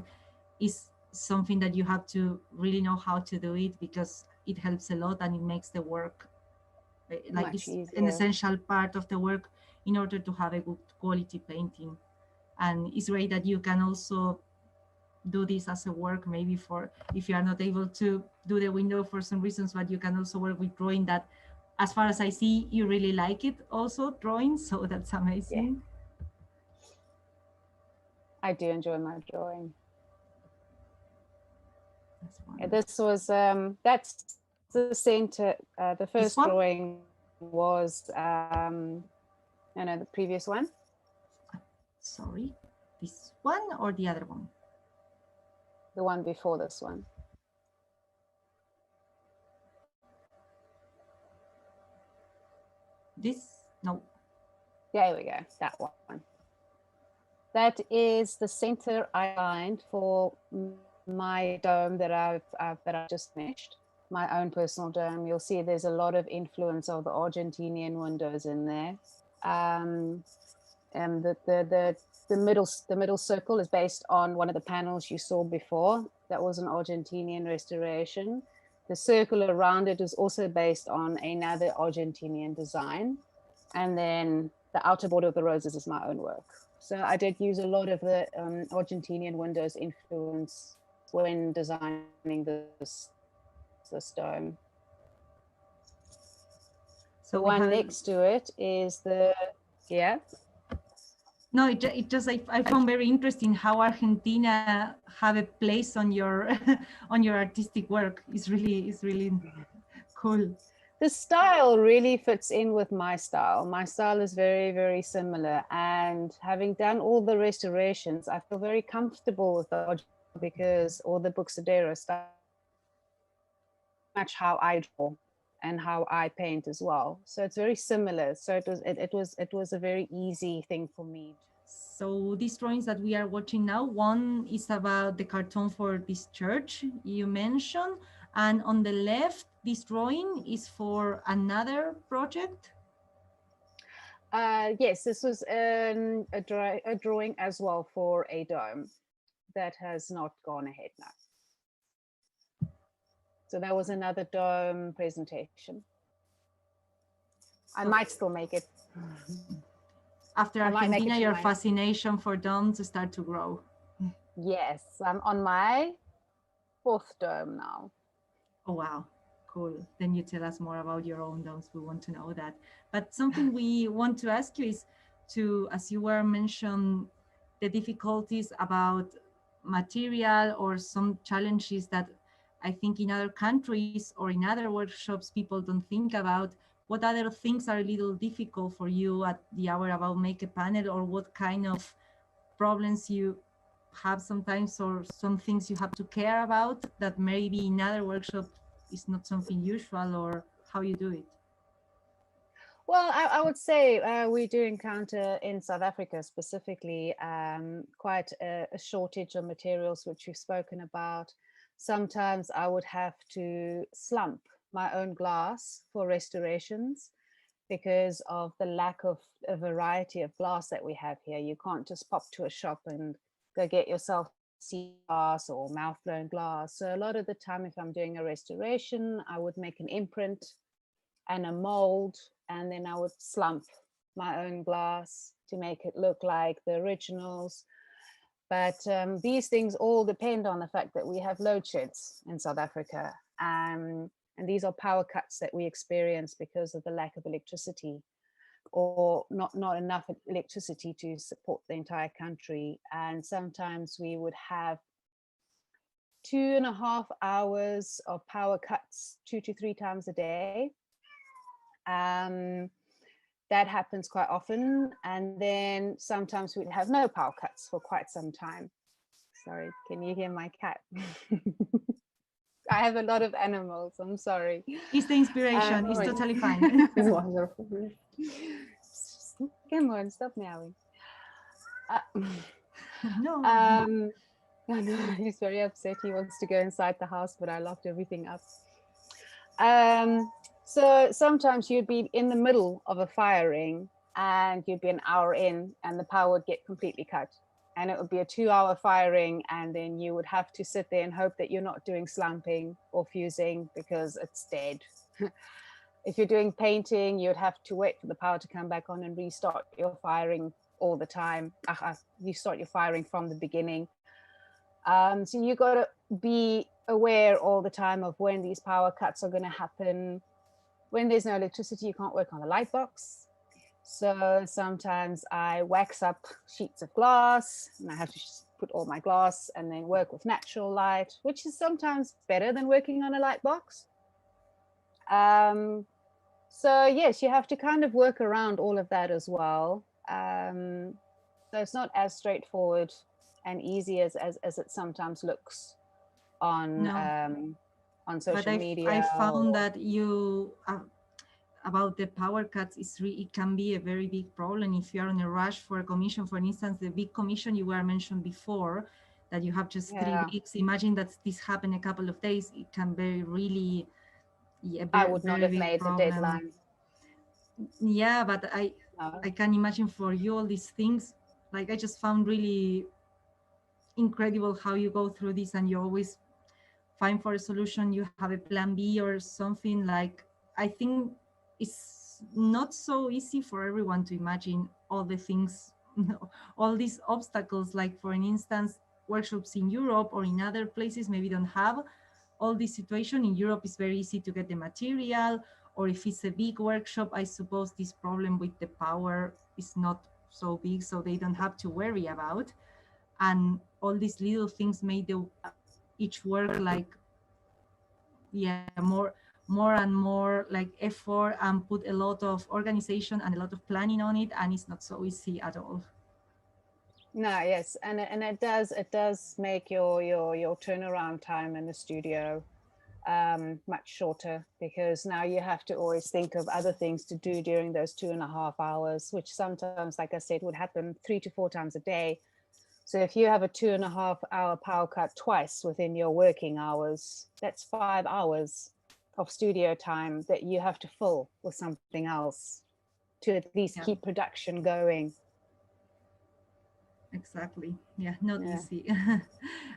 is something that you have to really know how to do it, because it helps a lot and it makes the work like it's an essential part of the work in order to have a good quality painting. And it's great that you can also do this as a work, maybe for if you are not able to do the window for some reasons, but you can also work with drawing that, as far as I see, you really like it also, drawing, so that's amazing. Yeah. I do enjoy my drawing. This was that's the center. The first drawing was the previous one. Sorry, this one or the other one? The one before this one. This? No. Yeah, here we go. That one. That is the center I lined for my dome that I've just finished. My own personal dome. You'll see there's a lot of influence of the Argentinian windows in there. And the middle circle is based on one of the panels you saw before. That was an Argentinian restoration. The circle around it is also based on another Argentinian design. And then the outer border of the roses is my own work. So I did use a lot of the Argentinian windows influence when designing this dome. So the one next to it is the, No, it just I found very interesting how Argentina have a place on your on your artistic work. It's really cool. The style really fits in with my style. My style is very, very similar. And having done all the restorations, I feel very comfortable with the because all the Buxadero style match how I draw and how I paint as well. So it's very similar. So it was a very easy thing for me. So these drawings that we are watching now, one is about the cartoon for this church you mentioned, and on the left, this drawing is for another project. Yes, this was a drawing as well for a dome that has not gone ahead now. So that was another dome presentation. I might still make it. After Argentina, your fascination for domes start to grow. Yes, I'm on my 4th dome now. Oh, wow, Cool. Then you tell us more about your own domes. We want to know that. But something we want to ask you is to, as you were mentioned, the difficulties about material or some challenges that I think in other countries or in other workshops people don't think about. What other things are a little difficult for you at the hour about make a panel, or what kind of problems you have sometimes, or some things you have to care about that maybe in other workshops is not something usual, or how you do it? Well, I would say we do encounter in South Africa specifically quite a shortage of materials, which we've spoken about. Sometimes I would have to slump my own glass for restorations because of the lack of a variety of glass that we have here. You can't just pop to a shop and go get yourself sea glass or mouth blown glass. So a lot of the time, if I'm doing a restoration, I would make an imprint and a mold, and then I would slump my own glass to make it look like the originals. But these things all depend on the fact that we have load sheds in South Africa. And these are power cuts that we experience because of the lack of electricity, or not enough electricity to support the entire country. And sometimes we would have 2.5 hours of power cuts 2 to 3 times a day. That happens quite often. And then sometimes we'd have no power cuts for quite some time. Sorry, can you hear my cat? I have a lot of animals, I'm sorry. It's the inspiration, it's Right. totally fine. It's wonderful. Come on, stop meowing. No. I know, he's very upset. He wants to go inside the house, but I locked everything up. So sometimes you'd be in the middle of a firing and you'd be an hour in and the power would get completely cut. And it would be a 2-hour firing, and then you would have to sit there and hope that you're not doing slumping or fusing because it's dead. If you're doing painting, you'd have to wait for the power to come back on and restart your firing all the time. You start your firing from the beginning. So you got to be aware all the time of when these power cuts are going to happen. When there's no electricity, you can't work on the light box. So sometimes I wax up sheets of glass and I have to put all my glass and then work with natural light, which is sometimes better than working on a light box. So yes, you have to kind of work around all of that as well. So it's not as straightforward and easy as it sometimes looks on social media. I found that you about the power cuts, it can be a very big problem if you are in a rush for a commission. For instance, the big commission you were mentioned before, that you have just 3 weeks. Imagine that this happened a couple of days. It can be really, I would not have made the deadline. Yeah, but I can imagine for you all these things. Like, I just found really incredible how you go through this and you always find for a solution. You have a plan B or something. Like, I think it's not so easy for everyone to imagine all the things, all these obstacles. Like, for an instance, workshops in Europe or in other places maybe don't have all this situation. In Europe, it's very easy to get the material, or if it's a big workshop, I suppose this problem with the power is not so big, so they don't have to worry about. And all these little things made each work like, more and more like effort, and put a lot of organization and a lot of planning on it, and it's not so easy at all. No, yes, and it does make your turnaround time in the studio much shorter, because now you have to always think of other things to do during those 2.5 hours, which sometimes, like I said, would happen 3 to 4 times a day. So if you have a 2.5 hour power cut twice within your working hours, that's 5 hours of studio time that you have to fill with something else to at least keep production going. Exactly. Yeah, not easy.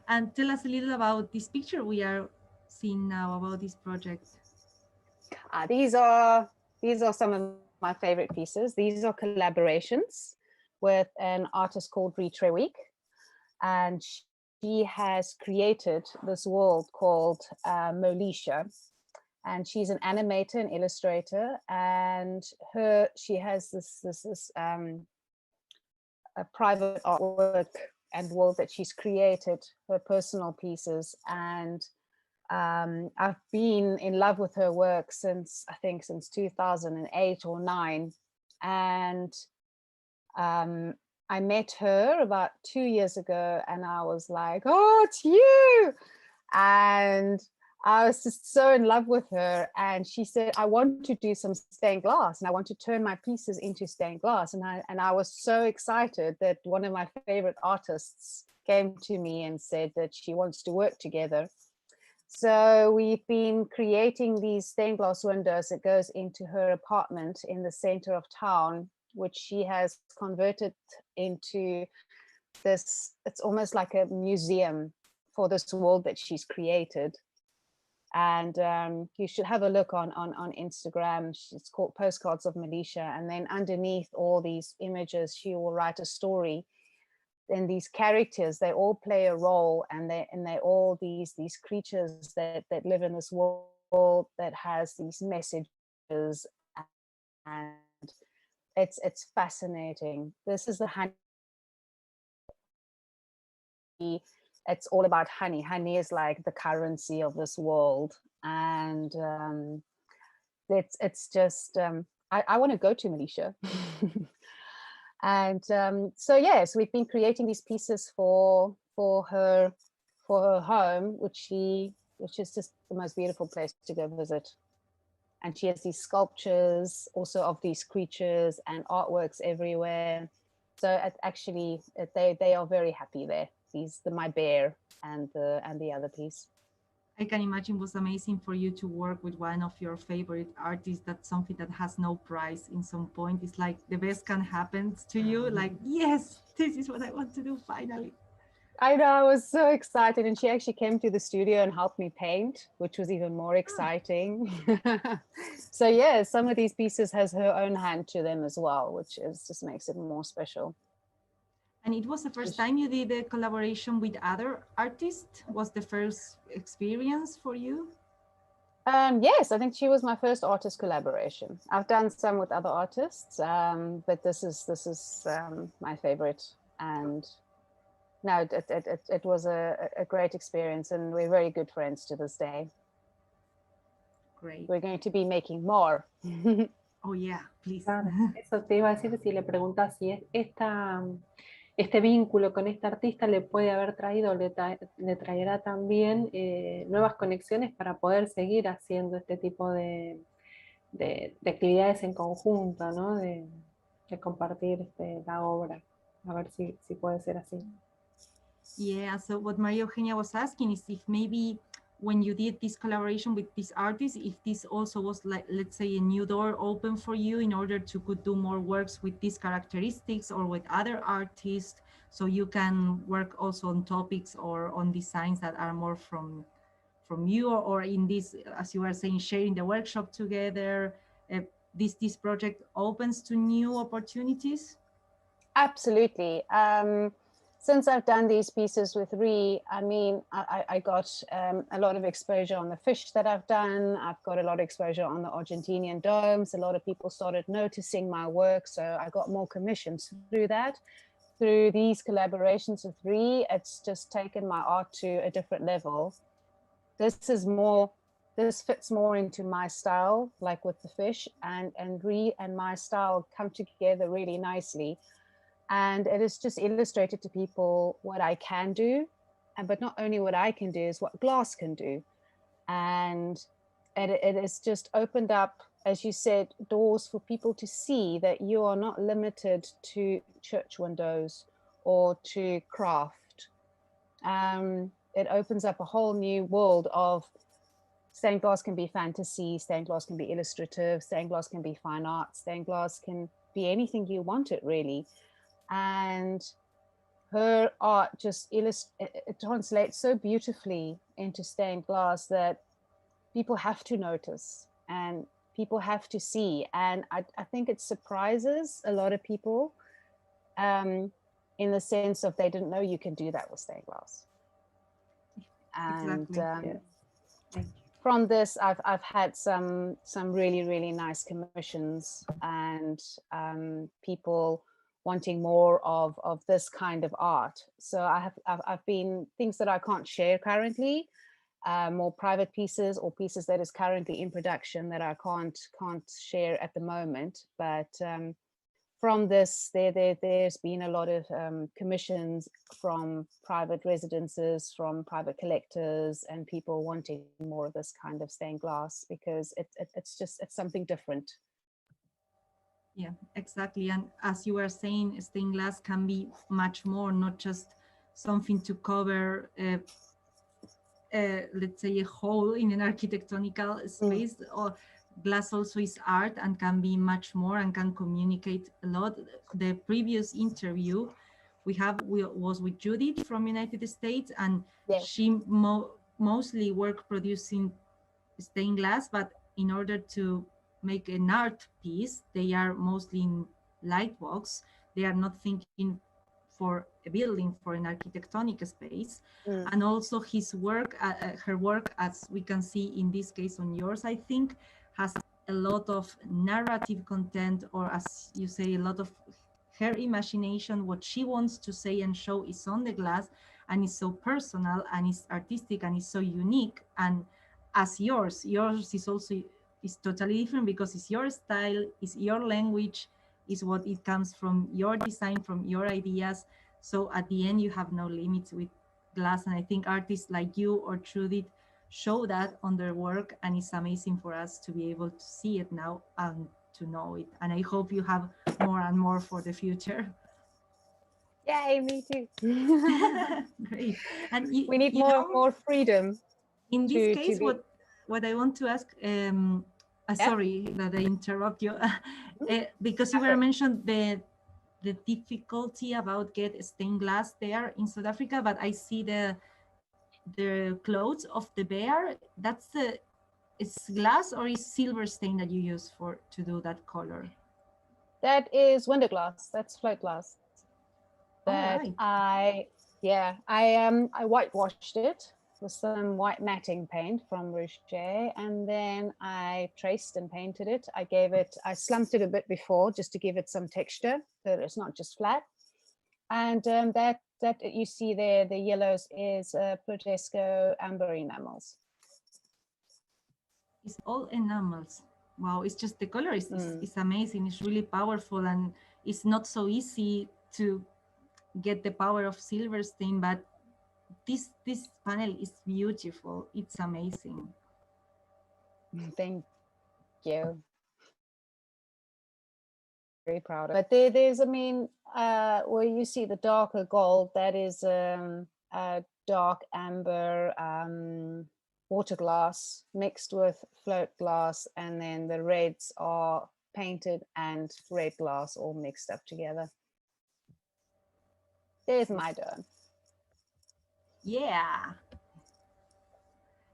And tell us a little about this picture we are seeing now, about this project. These are some of my favorite pieces. These are collaborations with an artist called Week, and she has created this world called Molisha, and she's an animator and illustrator, and she has this a private artwork and world that she's created, her personal pieces. And I've been in love with her work since 2008 or 9. And I met her about 2 years ago, and I was like, oh, it's you. And I was just so in love with her. And she said, I want to do some stained glass, and I want to turn my pieces into stained glass. And I was so excited that one of my favorite artists came to me and said that she wants to work together. So we've been creating these stained glass windows that goes into her apartment in the center of town, which she has converted into this, it's almost like a museum for this world that she's created. And you should have a look on Instagram. It's called Postcards of Malaysia. And then underneath all these images, she will write a story. And these characters, they all play a role, and they all these creatures that live in this world that has these messages, and it's fascinating. This is the honey. It's all about honey. Honey is like the currency of this world, and it's just I want to go to Malaysia. And so yes, we've been creating these pieces for her home, which is just the most beautiful place to go visit. And she has these sculptures also of these creatures and artworks everywhere. So they are very happy there. My bear and the other piece. I can imagine it was amazing for you to work with one of your favorite artists. That's something that has no price in some point. It's like the best can happen to you. Like, yes, this is what I want to do finally. I know, I was so excited. And she actually came to the studio and helped me paint, which was even more exciting. So yeah, some of these pieces has her own hand to them as well, which just makes it more special. And it was the first time you did a collaboration with other artists? Was the first experience for you? Yes, I think she was my first artist collaboration. I've done some with other artists, but this is my favorite. And no, it was a great experience, and we're very good friends to this day. Great. We're going to be making more. Oh yeah, please. Claro, eso te iba a decir si le preguntas si este vínculo con esta artista le puede haber traído, le traerá también nuevas conexiones para poder seguir haciendo este tipo de actividades en conjunto, ¿no? De compartir la obra. A ver si puede ser así. Yeah, so what Maria Eugenia was asking is if maybe when you did this collaboration with this artist, if this also was like, let's say, a new door open for you in order to could do more works with these characteristics or with other artists, so you can work also on topics or on designs that are more from you, or in this, as you were saying, sharing the workshop together. This project opens to new opportunities? Absolutely. Since I've done these pieces with Ree, I mean, I got a lot of exposure on the fish that I've done. I've got a lot of exposure on the Argentinian domes. A lot of people started noticing my work, so I got more commissions through that. Through these collaborations with Ree, it's just taken my art to a different level. This fits more into my style, like with the fish, and Ree and my style come together really nicely. And it is just illustrated to people what I can do, but not only what I can do, is what glass can do. And it has just opened up, as you said, doors for people to see that you are not limited to church windows or to craft. It opens up a whole new world of stained glass can be fantasy, stained glass can be illustrative, stained glass can be fine art, stained glass can be anything you want it really. And her art just it translates so beautifully into stained glass that people have to notice and people have to see. And I think it surprises a lot of people in the sense of they didn't know you can do that with stained glass. And Exactly. from this, I've had some really nice commissions, and people wanting more of this kind of art. So I've been things that I can't share currently, more private pieces or pieces that is currently in production that I can't share at the moment. But from this, there's been a lot of commissions from private residences, from private collectors, and people wanting more of this kind of stained glass because it's something different. Yeah, exactly. And as you were saying, stained glass can be much more, not just something to cover, let's say, a hole in an architectonical space. Or glass also is art and can be much more and can communicate a lot. The previous interview we was with Judith from United States, and Yes. she mostly worked producing stained glass, but in order to make an art piece, they are mostly in light box. They are not thinking for a building, for an architectonic space. And also his work, her work, as we can see in this case on yours, I think, has a lot of narrative content, or as you say, a lot of her imagination. What she wants to say and show is on the glass, and is so personal and is artistic and is so unique. And as yours is also is totally different because it's your style, it's your language, is what it comes from your design, from your ideas. So at the end, you have no limits with glass. And I think artists like you or Judith show that on their work, and it's amazing for us to be able to see it now and to know it. And I hope you have more and more for the future. Yay, me too. Great. And we need more freedom. In this case, what I want to ask, sorry that I interrupt you, because you were mentioned the difficulty about get stained glass there in South Africa, but I see the clothes of the bear. That's it's glass or is silver stain that you use to do that color? That is window glass. That's float glass. That right. I whitewashed it with some white matting paint from Rocher, and then I traced and painted it. I slumped it a bit before just to give it some texture so that it's not just flat. And that you see there, the yellows is Protesco amber enamels. It's all enamels. Wow, it's just the color is amazing. It's really powerful, and it's not so easy to get the power of silver stain, but this panel is beautiful. It's amazing. Thank you. Very proud of it. But there's, I mean, where you see the darker gold, that is dark amber water glass mixed with float glass, and then the reds are painted and red glass all mixed up together. There's my dome. Yeah.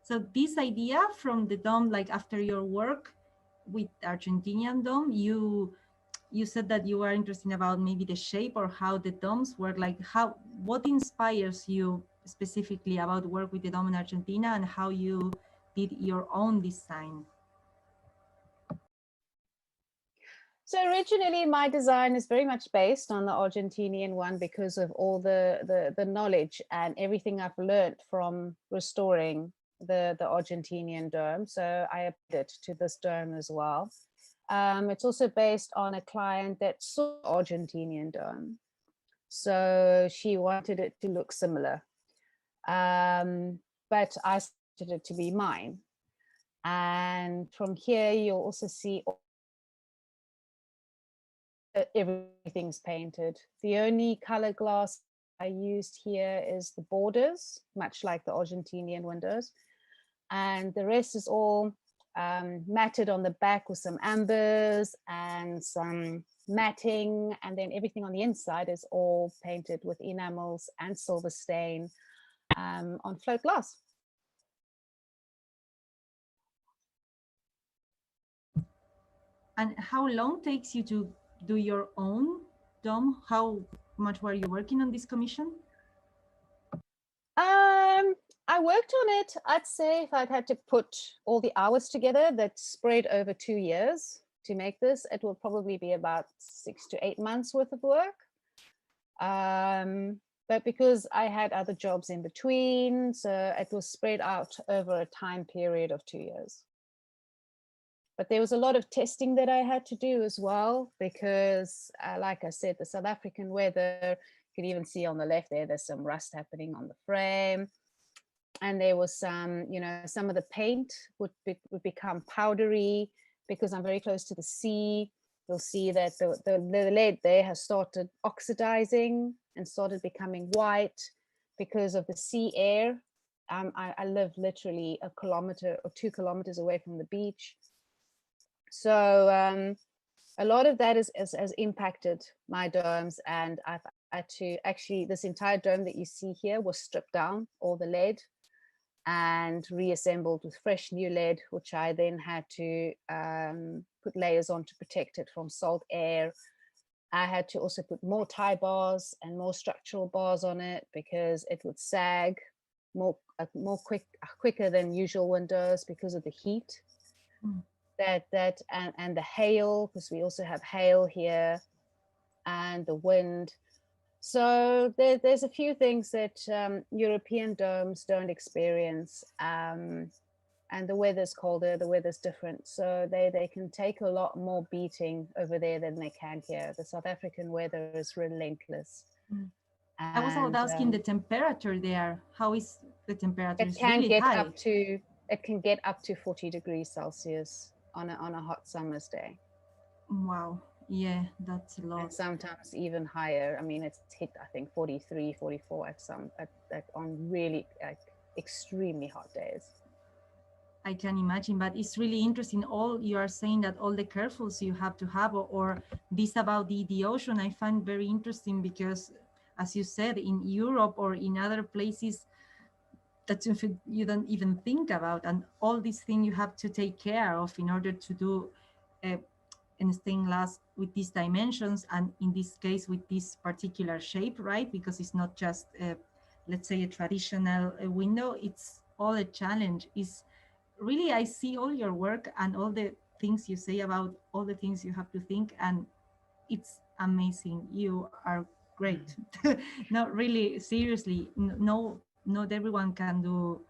So this idea from the dome, like after your work with Argentinian dome, you said that you were interested about maybe the shape or how the domes work. Like what inspires you specifically about work with the dome in Argentina, and how you did your own design? So originally my design is very much based on the Argentinian one because of all the knowledge and everything I've learned from restoring the Argentinian dome. So I applied it to this dome as well. It's also based on a client that saw Argentinian dome. So she wanted it to look similar. But I wanted it to be mine. And from here, you'll also see everything's painted. The only color glass I used here is the borders, much like the Argentinian windows. And the rest is all matted on the back with some ambers and some matting. And then everything on the inside is all painted with enamels and silver stain on float glass. And how long takes you to do your own dome? How much were you working on this commission? I worked on it, I'd say if I'd had to put all the hours together that spread over 2 years to make this, it will probably be about 6 to 8 months worth of work. But because I had other jobs in between, so it was spread out over a time period of 2 years. But there was a lot of testing that I had to do as well, because like I said, the South African weather, you can even see on the left there, there's some rust happening on the frame. And there was some, you know, some of the paint would become powdery because I'm very close to the sea. You'll see that the lead there has started oxidizing and started becoming white because of the sea air. I live literally 1 kilometer or 2 kilometers away from the beach. So a lot of that has impacted my domes, and I've had to actually, this entire dome that you see here was stripped down, all the lead, and reassembled with fresh new lead, which I then had to put layers on to protect it from salt air. I had to also put more tie bars and more structural bars on it because it would sag quicker than usual windows because of the heat. And the hail, because we also have hail here, and the wind. So there's a few things that European domes don't experience, and the weather's colder, the weather's different, so they can take a lot more beating over there than they can here. The South African weather is relentless. I was asking the temperature there. How is the temperature? It can get up to 40 degrees Celsius on a hot summer's day. Wow. Yeah, that's a lot. And sometimes even higher. I mean, it's hit, I think, 43, 44 on really extremely hot days. I can imagine, but it's really interesting. All you are saying that all the carefuls you have to have, or this about the ocean, I find very interesting because, as you said, in Europe or in other places that you don't even think about, and all these things you have to take care of in order to do in stained glass with these dimensions, and in this case with this particular shape, right? Because it's not just let's say a traditional window, it's all a challenge. Is really, I see all your work and all the things you say about all the things you have to think, and it's amazing. You are great. No, really, seriously, no, not everyone can do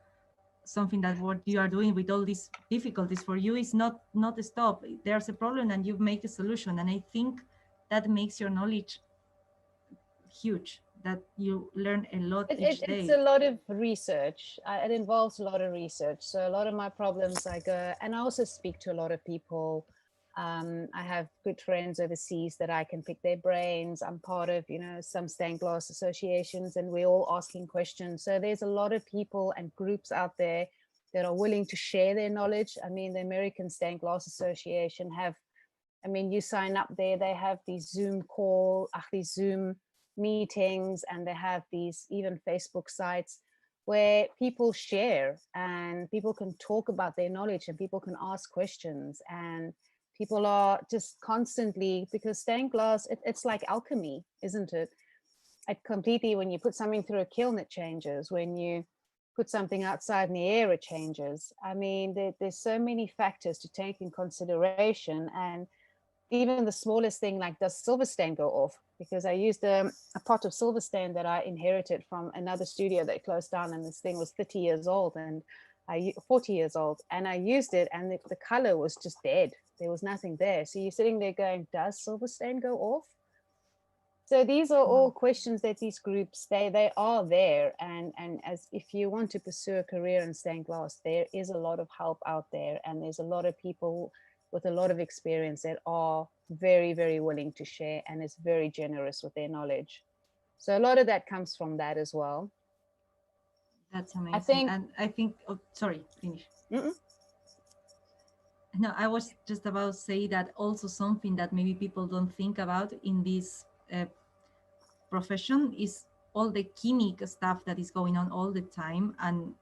something that what you are doing with all these difficulties. For you is not a stop. There's a problem and you make a solution, and I think that makes your knowledge huge, that you learn a lot each day. It's a lot of research. It involves a lot of research. So a lot of my problems I go, and I also speak to a lot of people. I have good friends overseas that I can pick their brains. I'm part of, you know, some stained glass associations, and we're all asking questions. So there's a lot of people and groups out there that are willing to share their knowledge. I mean, the American Stained Glass Association you sign up there, they have these these Zoom meetings, and they have these even Facebook sites where people share and people can talk about their knowledge and people can ask questions, and people are just constantly, because stained glass, it's like alchemy, isn't it? It completely, when you put something through a kiln, it changes. When you put something outside in the air, it changes. I mean, there's so many factors to take in consideration, and even the smallest thing, like, does silver stain go off? Because I used a pot of silver stain that I inherited from another studio that closed down, and this thing was 30 years old, and 40 years old, and I used it, and the color was just dead. There was nothing there. So you're sitting there going, does silver stain go off? So these are all questions that these groups, they are there. And as if you want to pursue a career in stained glass, there is a lot of help out there. And there's a lot of people with a lot of experience that are very, very willing to share and is very generous with their knowledge. So a lot of that comes from that as well. That's amazing. I think, oh, sorry, finish. No, I was just about to say that also something that maybe people don't think about in this profession is all the chemical stuff that is going on all the time. And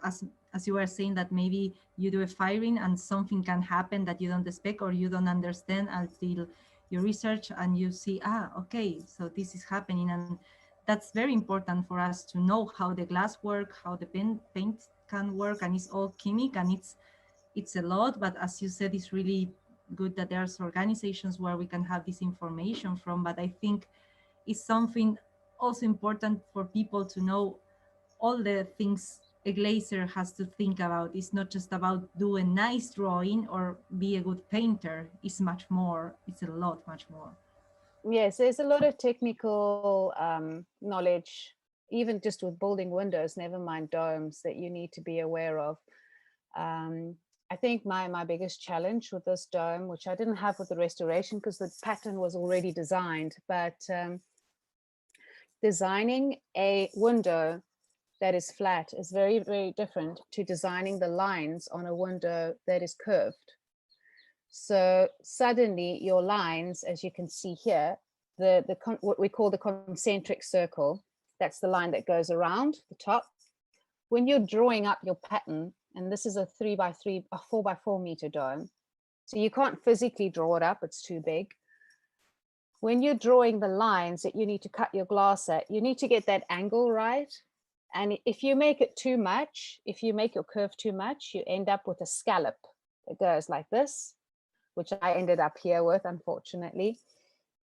as you were saying, that maybe you do a firing and something can happen that you don't expect or you don't understand until you research and you see, okay, so this is happening. And that's very important for us to know how the glass work, how the paint can work, and it's all chemic, and it's a lot. But as you said, it's really good that there's organizations where we can have this information from. But I think it's something also important for people to know all the things a glazer has to think about. It's not just about do a nice drawing or be a good painter. It's much more. It's a lot, much more. Yes, there's a lot of technical knowledge, even just with building windows, never mind domes, that you need to be aware of. I think my biggest challenge with this dome, which I didn't have with the restoration because the pattern was already designed, but designing a window that is flat is very, very different to designing the lines on a window that is curved. So suddenly your lines, as you can see here, what we call the concentric circle, that's the line that goes around the top. When you're drawing up your pattern, and this is a 3x3, a 4x4 meter dome, so you can't physically draw it up, it's too big. When you're drawing the lines that you need to cut your glass at, you need to get that angle right. And if you make it too much, if you make your curve too much, you end up with a scallop that goes like this, which I ended up here with, unfortunately.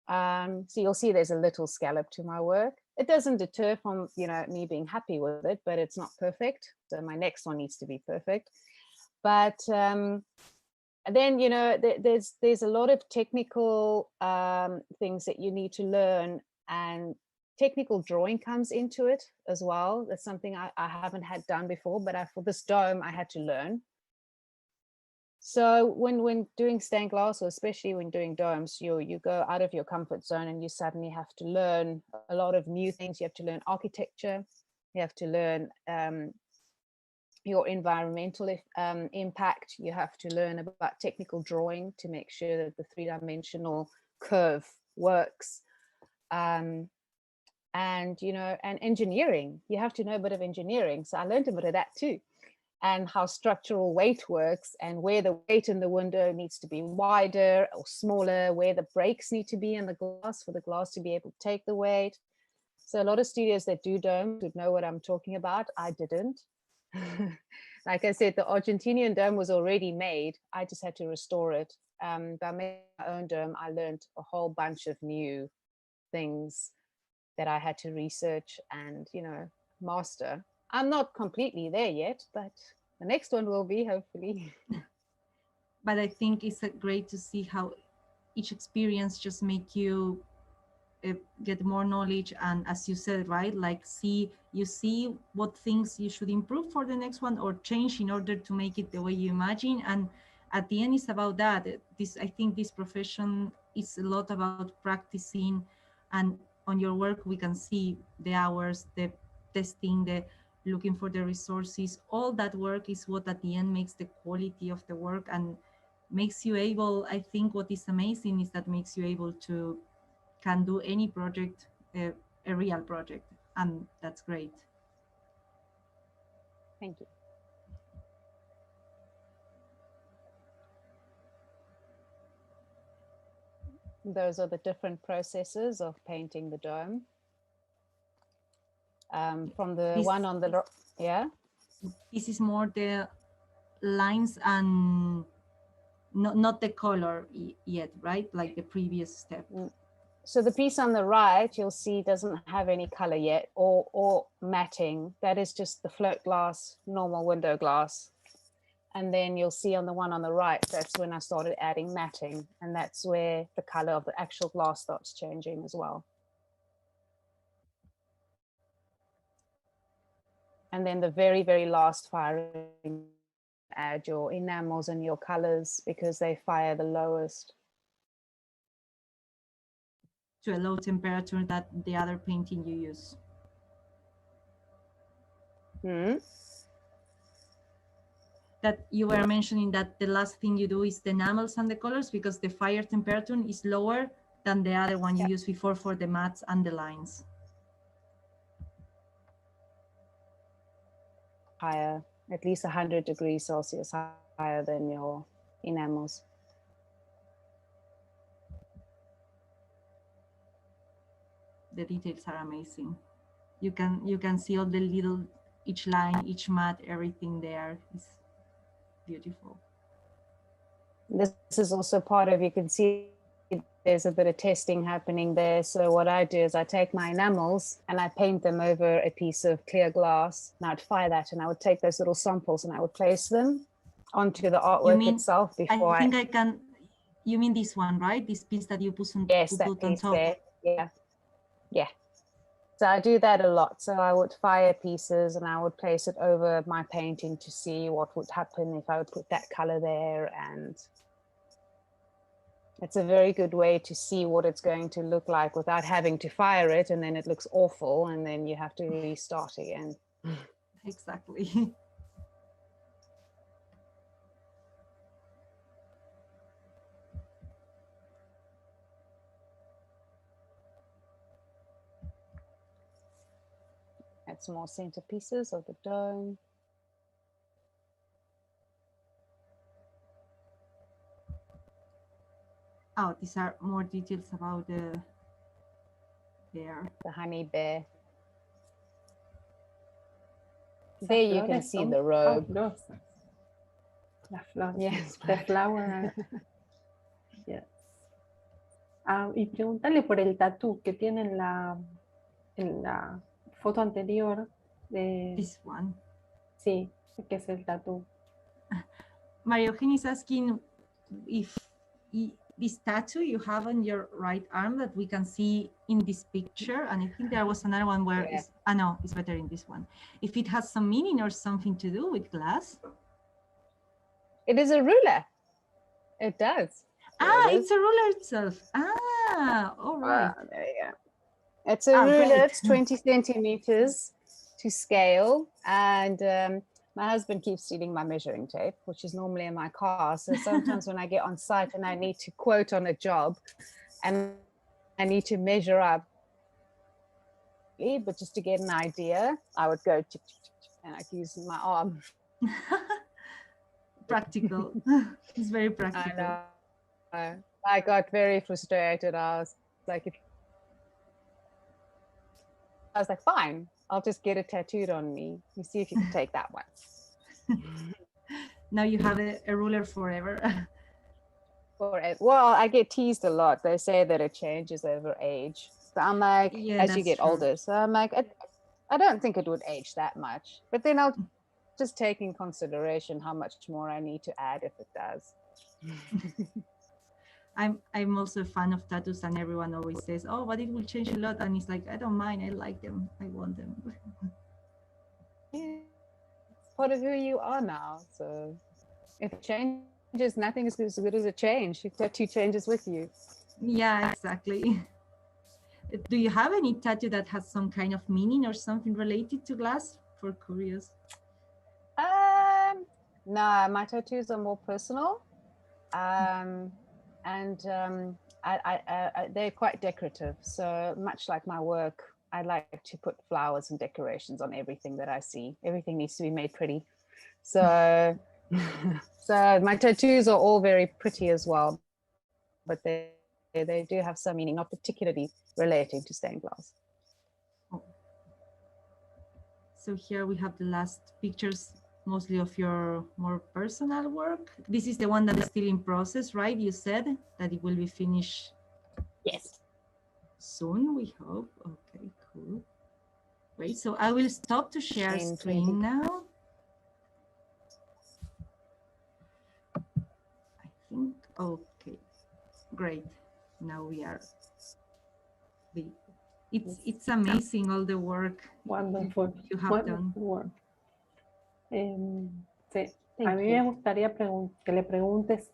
So you'll see there's a little scallop to my work. It doesn't deter from, you know, me being happy with it, but it's not perfect. So my next one needs to be perfect. But then, you know, there's a lot of technical things that you need to learn, and technical drawing comes into it as well. That's something I haven't had done before, but for this dome, I had to learn. So when doing stained glass, or especially when doing domes, you go out of your comfort zone and you suddenly have to learn a lot of new things. You have to learn architecture. You have to learn your environmental impact. You have to learn about technical drawing to make sure that the three-dimensional curve works. And, you know, and engineering. You have to know a bit of engineering. So I learned a bit of that too. And how structural weight works, and where the weight in the window needs to be wider or smaller, where the breaks need to be in the glass for the glass to be able to take the weight. So a lot of studios that do domes would know what I'm talking about. I didn't. Like I said, the Argentinian dome was already made. I just had to restore it. By making my own dome, I learned a whole bunch of new things that I had to research and, you know, master. I'm not completely there yet, but the next one will be, hopefully. But I think it's great to see how each experience just make you get more knowledge, and as you said, right, like you see what things you should improve for the next one or change in order to make it the way you imagine. And at the end, it's about that. I think this profession is a lot about practicing, and on your work we can see the hours, the testing, the looking for the resources. All that work is what at the end makes the quality of the work and makes you able, I think what is amazing is that makes you able to can do any project, a real project, and that's great. Thank you. Those are the different processes of painting the dome. From the one on the, yeah? This is more the lines and not the color yet, right? Like the previous step. So the piece on the right, you'll see doesn't have any color yet or matting. That is just the float glass, normal window glass. And then you'll see on the one on the right, that's when I started adding matting. And that's where the color of the actual glass starts changing as well. And then the very, very last firing, add your enamels and your colors because they fire the lowest. To a low temperature that the other painting you use. That you were mentioning that the last thing you do is the enamels and the colors because the fire temperature is lower than the other one you used before for the mats and the lines. Higher, at least 100 degrees Celsius higher than your enamels. The details are amazing. You can see all the little, each line, each mat, everything there is beautiful. This is also part of, you can see there's a bit of testing happening there. So what I do is I take my enamels and I paint them over a piece of clear glass, and I'd fire that, and I would take those little samples and I would place them onto the artwork itself before I think I can, you mean this one, right? This piece that you put on, yes, that piece there. Yeah. So I do that a lot. So I would fire pieces and I would place it over my painting to see what would happen if I would put that color there. And it's a very good way to see what it's going to look like without having to fire it, and then it looks awful and then you have to restart again. Exactly. Add some more centerpieces of the dome. Oh, these are more details about the bear. The honey bear. There you can see the robe. Las flores. Yes. The flower. Yes. Y preguntarle por el tatú que tiene en la foto anterior. This one. Sí, que es el tatú. Maria Eugenia is asking if this tattoo you have on your right arm that we can see in this picture, and I think there was another one where it's, no, it's better in this one. If it has some meaning or something to do with glass. It is a ruler. It does. It's a ruler itself. All right. There you go. It's a ruler. Great. It's 20 centimeters to scale, and my husband keeps stealing my measuring tape, which is normally in my car. So sometimes when I get on site and I need to quote on a job and I need to measure up, but just to get an idea, I would go and I'd use my arm. Practical. It's very practical. I know. I got very frustrated. I was like, fine, I'll just get it tattooed on me. You see if you can take that one. Now you have a ruler forever. Well, I get teased a lot. They say that it changes over age. So I'm like, as you get older. So I'm like, I don't think it would age that much. But then I'll just take in consideration how much more I need to add if it does. I'm also a fan of tattoos, and everyone always says, oh, but it will change a lot. And it's like, I don't mind. I like them. I want them. Yeah. It's part of who you are now. So if it changes, nothing is as good as a change. Your tattoo changes with you. Yeah, exactly. Do you have any tattoo that has some kind of meaning or something related to glass? For curious. No, my tattoos are more personal. They're quite decorative. So much like my work, I like to put flowers and decorations on everything that I see. Everything needs to be made pretty. So, so my tattoos are all very pretty as well, but they do have some meaning, not particularly relating to stained glass. Oh. So here we have the last pictures, mostly of your more personal work. This is the one that is still in process, right? You said that it will be finished. Yes. Soon, we hope. Okay, cool. Wait, so I will stop to share screen now. I think, okay, great. Now we are, it's amazing all the work Wonderful. you have done. Work. Sí. A mí me gustaría que le preguntes,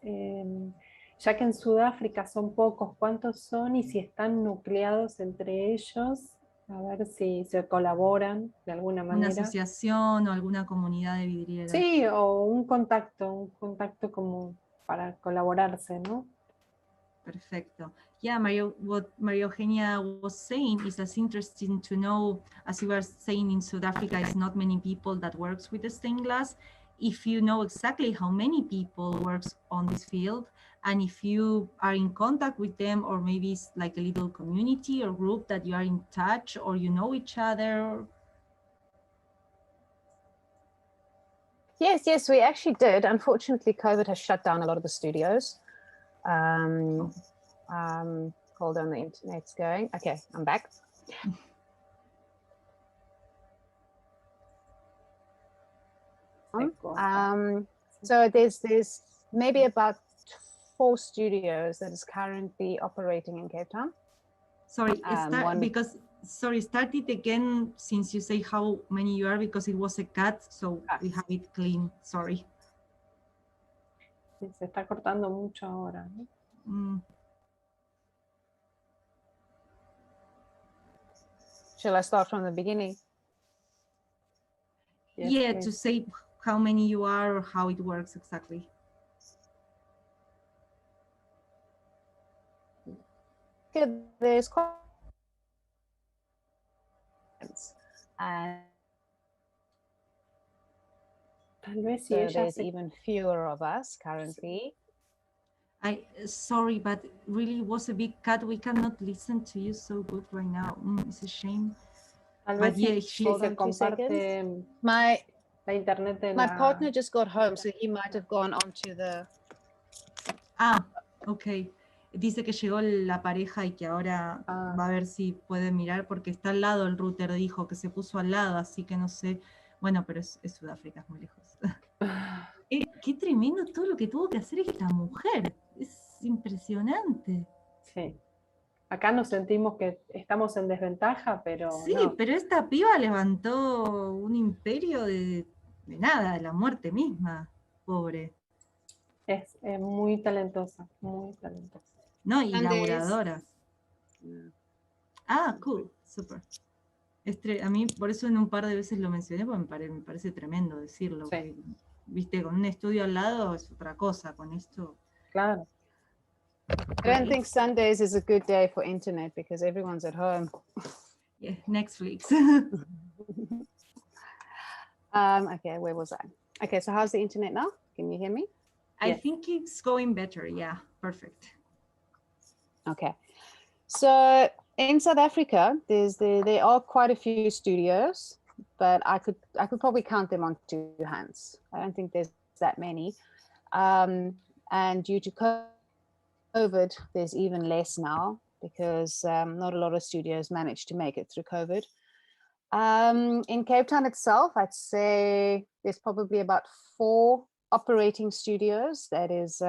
ya que en Sudáfrica son pocos, ¿cuántos son y si están nucleados entre ellos? A ver si se colaboran de alguna manera. ¿Una asociación o alguna comunidad de vidrieras? Sí, o un contacto como para colaborarse, ¿no? Perfecto. Yeah, what Maria Eugenia was saying is that's interesting to know, as you were saying, in South Africa, it's not many people that works with the stained glass. If you know exactly how many people works on this field, And if you are in contact with them, or maybe it's like a little community or group that you are in touch, or you know each other. Yes, we actually did. Unfortunately, COVID has shut down a lot of the studios. Hold on, the internet's going. Okay, I'm back. So there's maybe about 4 studios that is currently operating in Cape Town. Sorry, start it again, since you say how many you are, because it was a cut, so we have it clean. Sorry. Se está cortando mucho ahora, ¿no? Shall I start from the beginning? Yes, yeah, please. To say how many you are or how it works exactly. Yeah, there's quite and Tal vez si so ella there's even fewer of us currently. Sorry, but really was a big cut. We cannot listen to you so good right now. It's a shame. Tal But vez yeah, si Hold se on 2 comparte seconds. la internet de My la... partner just got home, so he might have gone onto the... Ok. Dice que llegó la pareja y que ahora va a ver si puede mirar, porque está al lado el router, dijo que se puso al lado, así que no sé. Bueno, pero es Sudáfrica, es muy lejos. Qué tremendo todo lo que tuvo que hacer esta mujer. Es impresionante. Sí. Acá nos sentimos que estamos en desventaja, pero sí, no. Pero esta piba levantó un imperio de nada, de la muerte misma. Pobre. Es muy talentosa, muy talentosa. No, y laboradoras. Cool, super. A mí por eso en un par de veces lo mencioné, porque me parece tremendo decirlo. Sí. Que, viste, con un estudio al lado es otra cosa, con esto. Claro. I don't think Sundays is a good day for internet because everyone's at home. Yeah, Netflix. Okay, where was I? Okay, so how's the internet now? Can you hear me? I think it's going better. Yeah, perfect. Okay, so in South Africa, there are quite a few studios, but I could probably count them on 2 hands. I don't think there's that many, and due to COVID, there's even less now because not a lot of studios managed to make it through COVID. In Cape Town itself, I'd say there's probably about 4 operating studios that is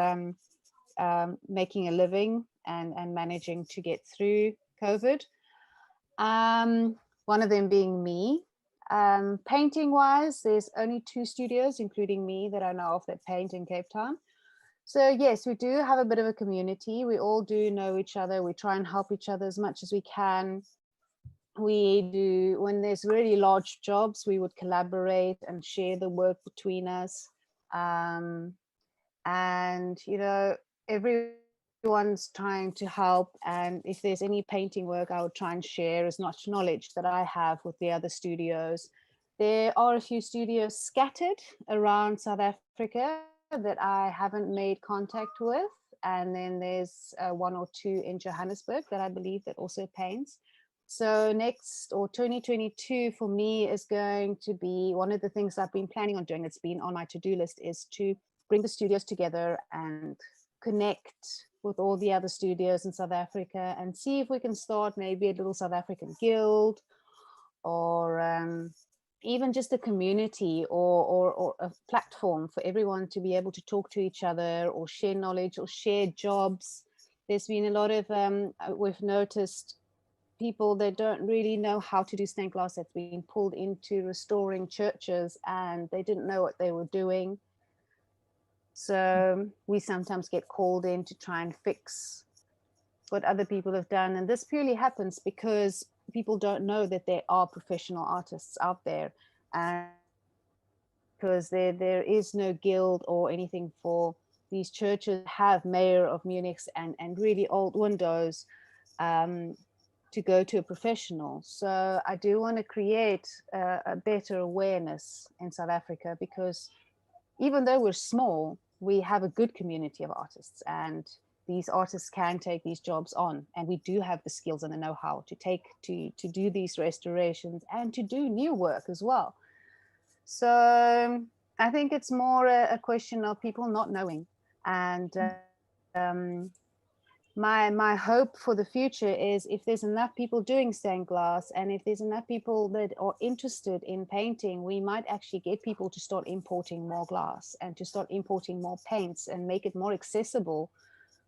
making a living and managing to get through COVID. One of them being me. Painting wise, there's only 2 studios, including me, that I know of that paint in Cape Town. So yes, we do have a bit of a community. We all do know each other. We try and help each other as much as we can. We do, when there's really large jobs, we would collaborate and share the work between us. And, you know, everyone's trying to help. And if there's any painting work, I would try and share as much knowledge that I have with the other studios. There are a few studios scattered around South Africa that I haven't made contact with. And then there's 1 or 2 in Johannesburg that I believe that also paints. So next, or 2022 for me, is going to be one of the things I've been planning on doing, that's been on my to-do list, is to bring the studios together and connect with all the other studios in South Africa and see if we can start maybe a little South African guild, or even just a community or a platform for everyone to be able to talk to each other or share knowledge or share jobs. There's been a lot of, we've noticed people that don't really know how to do stained glass that's been pulled into restoring churches and they didn't know what they were doing. So we sometimes get called in to try and fix what other people have done. And this purely happens because people don't know that there are professional artists out there, and because there is no guild or anything for these churches have Mayor of Munich's and really old windows to go to a professional. So I do want to create a better awareness in South Africa, because even though we're small, we have a good community of artists, and these artists can take these jobs on, and we do have the skills and the know-how to do these restorations and to do new work as well. So I think it's more a question of people not knowing. And my hope for the future is, if there's enough people doing stained glass, and if there's enough people that are interested in painting, we might actually get people to start importing more glass and to start importing more paints and make it more accessible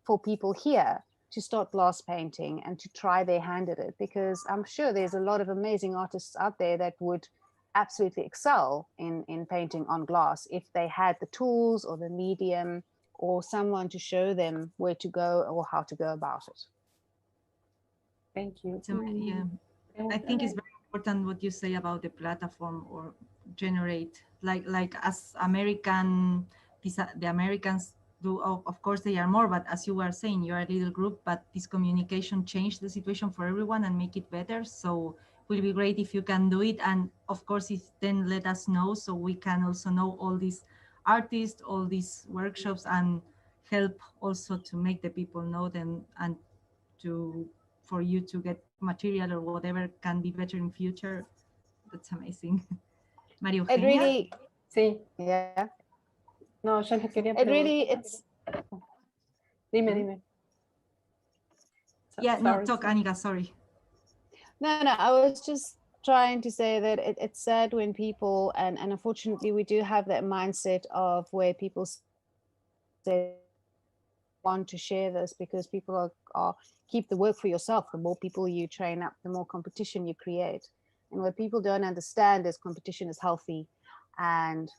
for people here to start glass painting and to try their hand at it. Because I'm sure there's a lot of amazing artists out there that would absolutely excel in painting on glass if they had the tools or the medium or someone to show them where to go or how to go about it. Thank you. So, yeah, I think it's very important what you say about the platform or generate, like as American, the Americans do, of course they are more, but as you were saying, you are a little group, but this communication changed the situation for everyone and make it better. So it will be great if you can do it. And of course, if then let us know, so we can also know all these artists, all these workshops, and help also to make the people know them, and for you to get material or whatever can be better in future. That's amazing. Maria It Eugenia? really, Sí, yeah, no, yo les quería it preguntar. really, it's, Dime. Yeah, no, Sorry. talk, Anika, sorry. no, I was just trying to say that it's sad when people, and unfortunately we do have that mindset of where people say want to share this because people are keep the work for yourself. The more people you train up, the more competition you create. And what people don't understand is competition is healthy, and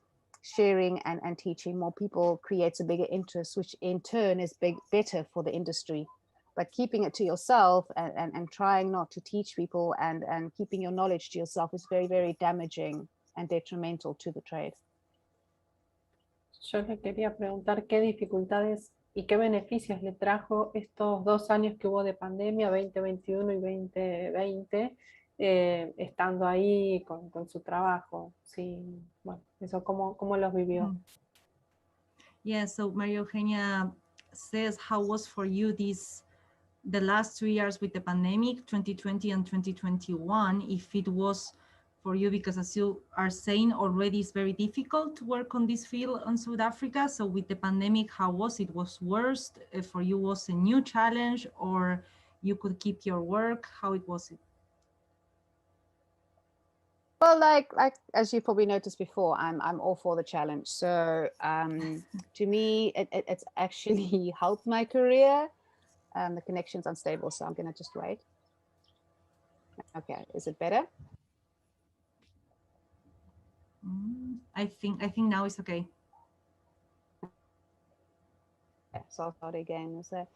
sharing and teaching more people creates a bigger interest, which in turn is better for the industry. But keeping it to yourself and trying not to teach people and keeping your knowledge to yourself is very, very damaging and detrimental to the trade. Yo le quería preguntar qué dificultades y qué beneficios le trajo estos 2 años que hubo de pandemia, 2021 y 2020, estando ahí con su trabajo. Sí, bueno, eso, ¿cómo los vivió? Yeah, so Maria Eugenia says, how was for you the last 2 years with the pandemic, 2020 and 2021, if it was for you, because as you are saying already, it's very difficult to work on this field in South Africa. So with the pandemic, how was it? Was worse for you? Was a new challenge, or you could keep your work? How it was it? Well, like as you probably noticed before, I'm all for the challenge. So to me, it's actually helped my career. The connection's unstable, so I'm gonna just wait. Okay, is it better? I think now it's okay. Yeah, so I'll start again. So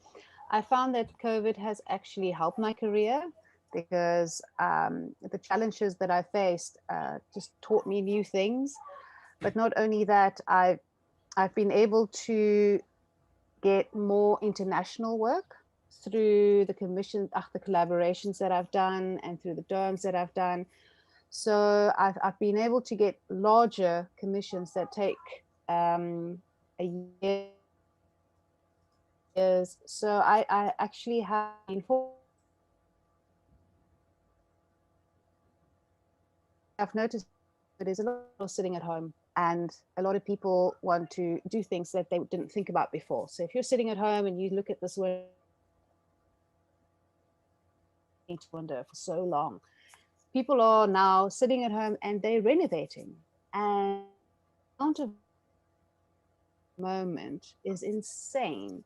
I found that COVID has actually helped my career because the challenges that I faced just taught me new things. But not only that, I've been able to get more international work through the the collaborations that I've done and through the domes that I've done. So I've been able to get larger commissions that take a year. So I actually have been I've noticed that there's a lot of sitting at home, and a lot of people want to do things that they didn't think about before. So if you're sitting at home and you look at this window for so long, people are now sitting at home and they're renovating, and the amount of moment is insane.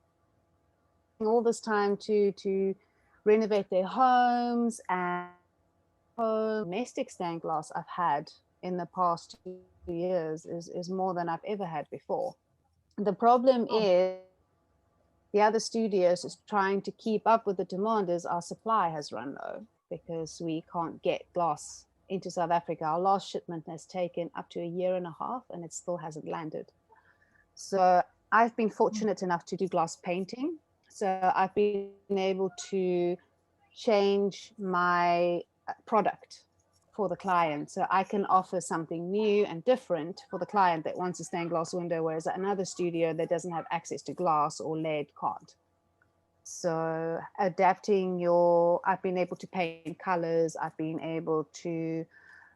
All this time to renovate their homes, and domestic stained glass I've had in the past 2 years is more than I've ever had before. The problem is the other studios is trying to keep up with the demand as our supply has run low, because we can't get glass into South Africa. Our last shipment has taken up to 1.5 years and it still hasn't landed. So I've been fortunate enough to do glass painting. So I've been able to change my product for the client. So I can offer something new and different for the client that wants a stained glass window, whereas another studio that doesn't have access to glass or lead can't. So adapting I've been able to paint colors, I've been able to,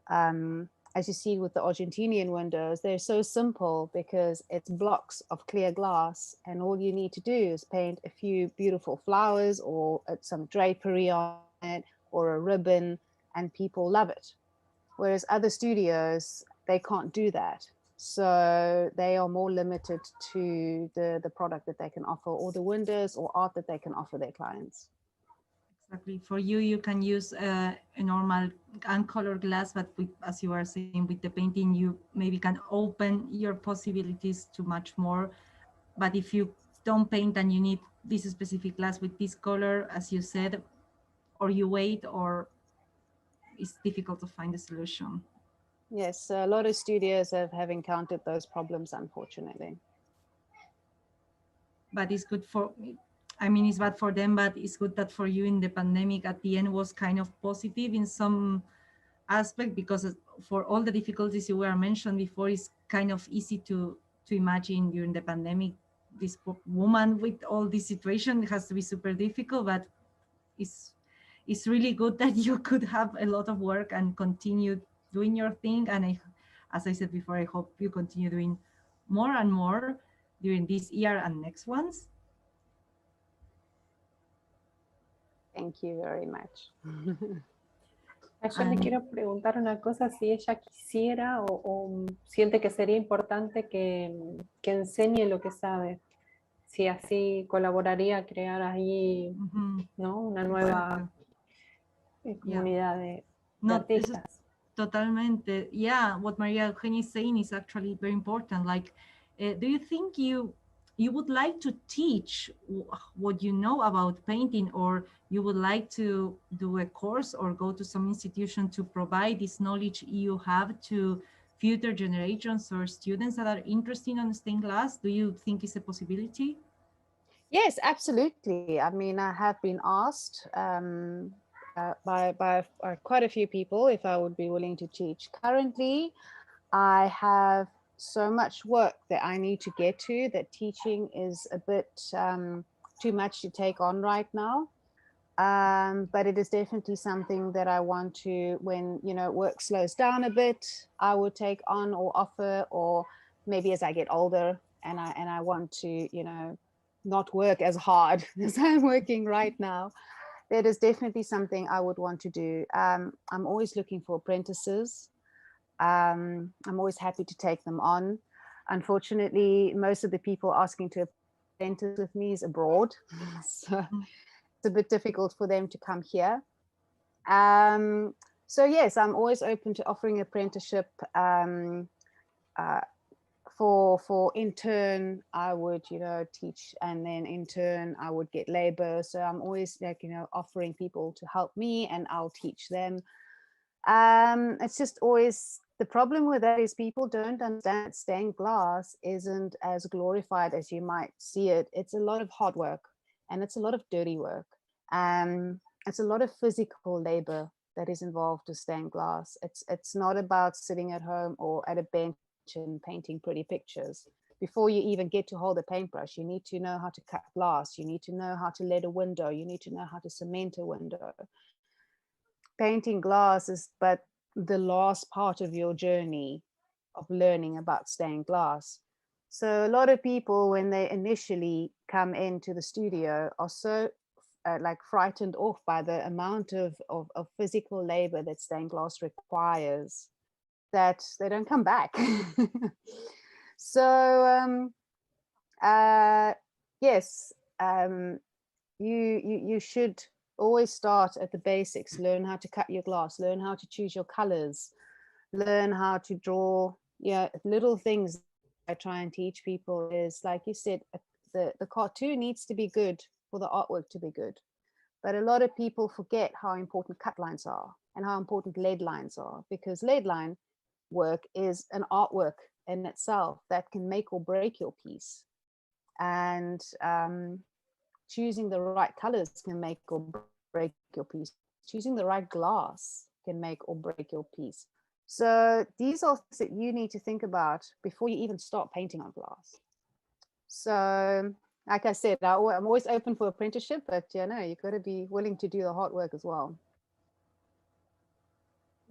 as you see with the Argentinian windows, they're so simple because it's blocks of clear glass, and all you need to do is paint a few beautiful flowers or some drapery on it or a ribbon, and people love it. Whereas other studios, they can't do that. So they are more limited to the product that they can offer, or the windows or art that they can offer their clients. Exactly. For you, you can use a normal uncolored glass, but as you are saying, with the painting, you maybe can open your possibilities to much more. But if you don't paint and you need this specific glass with this color, as you said, or you wait, or it's difficult to find a solution. Yes, a lot of studios have encountered those problems, unfortunately. But it's good for, I mean, it's bad for them, but it's good that for you in the pandemic at the end was kind of positive in some aspect, because for all the difficulties you were mentioned before, it's kind of easy to imagine during the pandemic, this woman with all this situation. It has to be super difficult, but it's really good that you could have a lot of work and continue doing your thing. And as I said before, I hope you continue doing more and more during this year and next ones. Thank you very much. Yo le quiero preguntar una cosa, si ella quisiera o siente que sería importante que enseñe lo que sabe, si así colaboraría a crear ahí, ¿no?, una nueva comunidad de artistas. Totalmente. Yeah, what Maria Eugenia is saying is actually very important. Like, do you think you would like to teach what you know about painting, or you would like to do a course or go to some institution to provide this knowledge you have to future generations or students that are interested in stained glass? Do you think it's a possibility? Yes, absolutely. I mean, I have been asked by quite a few people if I would be willing to teach. Currently, I have so much work that I need to get to that teaching is a bit too much to take on right now. But it is definitely something that I want to, when, you know, work slows down a bit, I would take on or offer, or maybe as I get older and I want to, you know, not work as hard as I'm working right now. That is definitely something I would want to do. I'm always looking for apprentices. I'm always happy to take them on. Unfortunately, most of the people asking to apprentice with me is abroad. So it's a bit difficult for them to come here. So yes, I'm always open to offering apprenticeship. For intern, I would, you know, teach, and then in turn I would get labor. So I'm always, like, you know, offering people to help me and I'll teach them. It's just always, the problem with that is people don't understand that stained glass isn't as glorified as you might see it. It's a lot of hard work and it's a lot of dirty work. It's a lot of physical labor that is involved with stained glass. It's not about sitting at home or at a bench and painting pretty pictures. Before you even get to hold a paintbrush, you need to know how to cut glass, you need to know how to lead a window, you need to know how to cement a window. Painting glass is but the last part of your journey of learning about stained glass. So a lot of people, when they initially come into the studio, are so like frightened off by the amount of physical labor that stained glass requires, that they don't come back. So yes, you should always start at the basics. Learn how to cut your glass, learn how to choose your colors, learn how to draw. Yeah, little things I try and teach people is, like you said, the cartoon needs to be good for the artwork to be good. But a lot of people forget how important cut lines are and how important lead lines are, because lead line work is an artwork in itself that can make or break your piece. And choosing the right colors can make or break your piece. Choosing the right glass can make or break your piece. So these are things that you need to think about before you even start painting on glass. So like I said, I'm always open for apprenticeship, but you've got to be willing to do the hard work as well.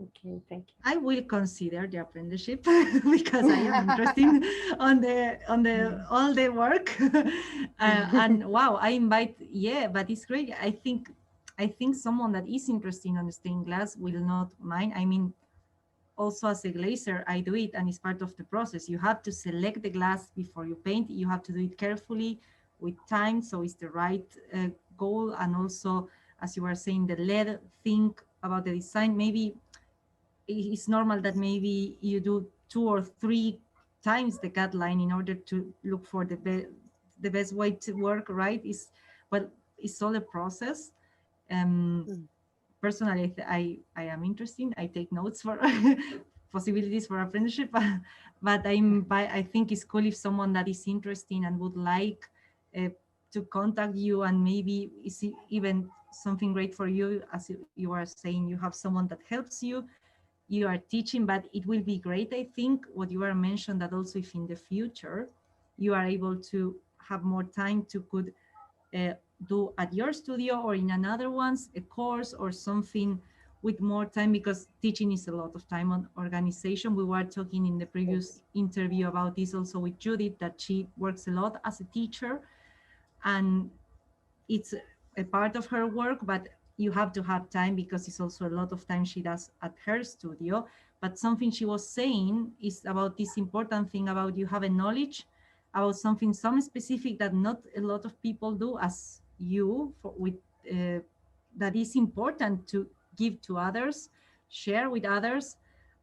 Okay, thank you. I will consider the apprenticeship because I am interested on the all the work. And wow, I invite, but it's great. I think someone that is interested on the stained glass will not mind. I mean, also as a glazer, I do it, and it's part of the process. You have to select the glass before you paint. You have to do it carefully with time, so it's the right goal. And also, as you were saying, the lead, think about the design. Maybe it's normal that maybe you do 2 or 3 times the cut line in order to look for the best way to work, right? But it's all a process. Personally, I am interested. I take notes for possibilities for apprenticeship, but I think it's cool if someone that is interested and would like to contact you, and maybe it's even something great for you, as you are saying, you have someone that helps you. You are teaching, but it will be great, I think, what you are mentioned, that also if in the future you are able to have more time to could do at your studio or in another one's a course or something with more time, because teaching is a lot of time on organization. We were talking in the previous interview about this also with Judith, that she works a lot as a teacher, and it's a part of her work, but you have to have time because it's also a lot of time she does at her studio. But something she was saying is about this important thing about you have a knowledge about something, some specific that not a lot of people do as you, that is important to give to others, share with others.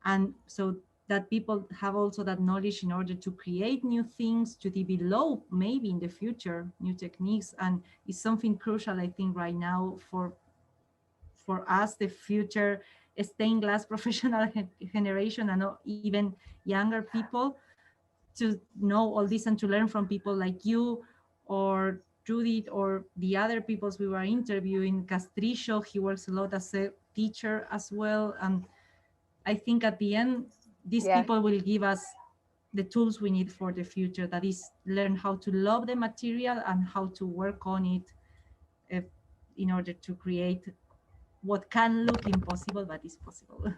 And so that people have also that knowledge in order to create new things, to develop maybe in the future new techniques. And it's something crucial, I think, right now for us, the future stained glass professional generation, and even younger people, to know all this and to learn from people like you or Judith or the other peoples we were interviewing. Castrillo, he works a lot as a teacher as well. And I think at the end, these people will give us the tools we need for the future, that is learn how to love the material and how to work on it in order to create what can look impossible, but is possible.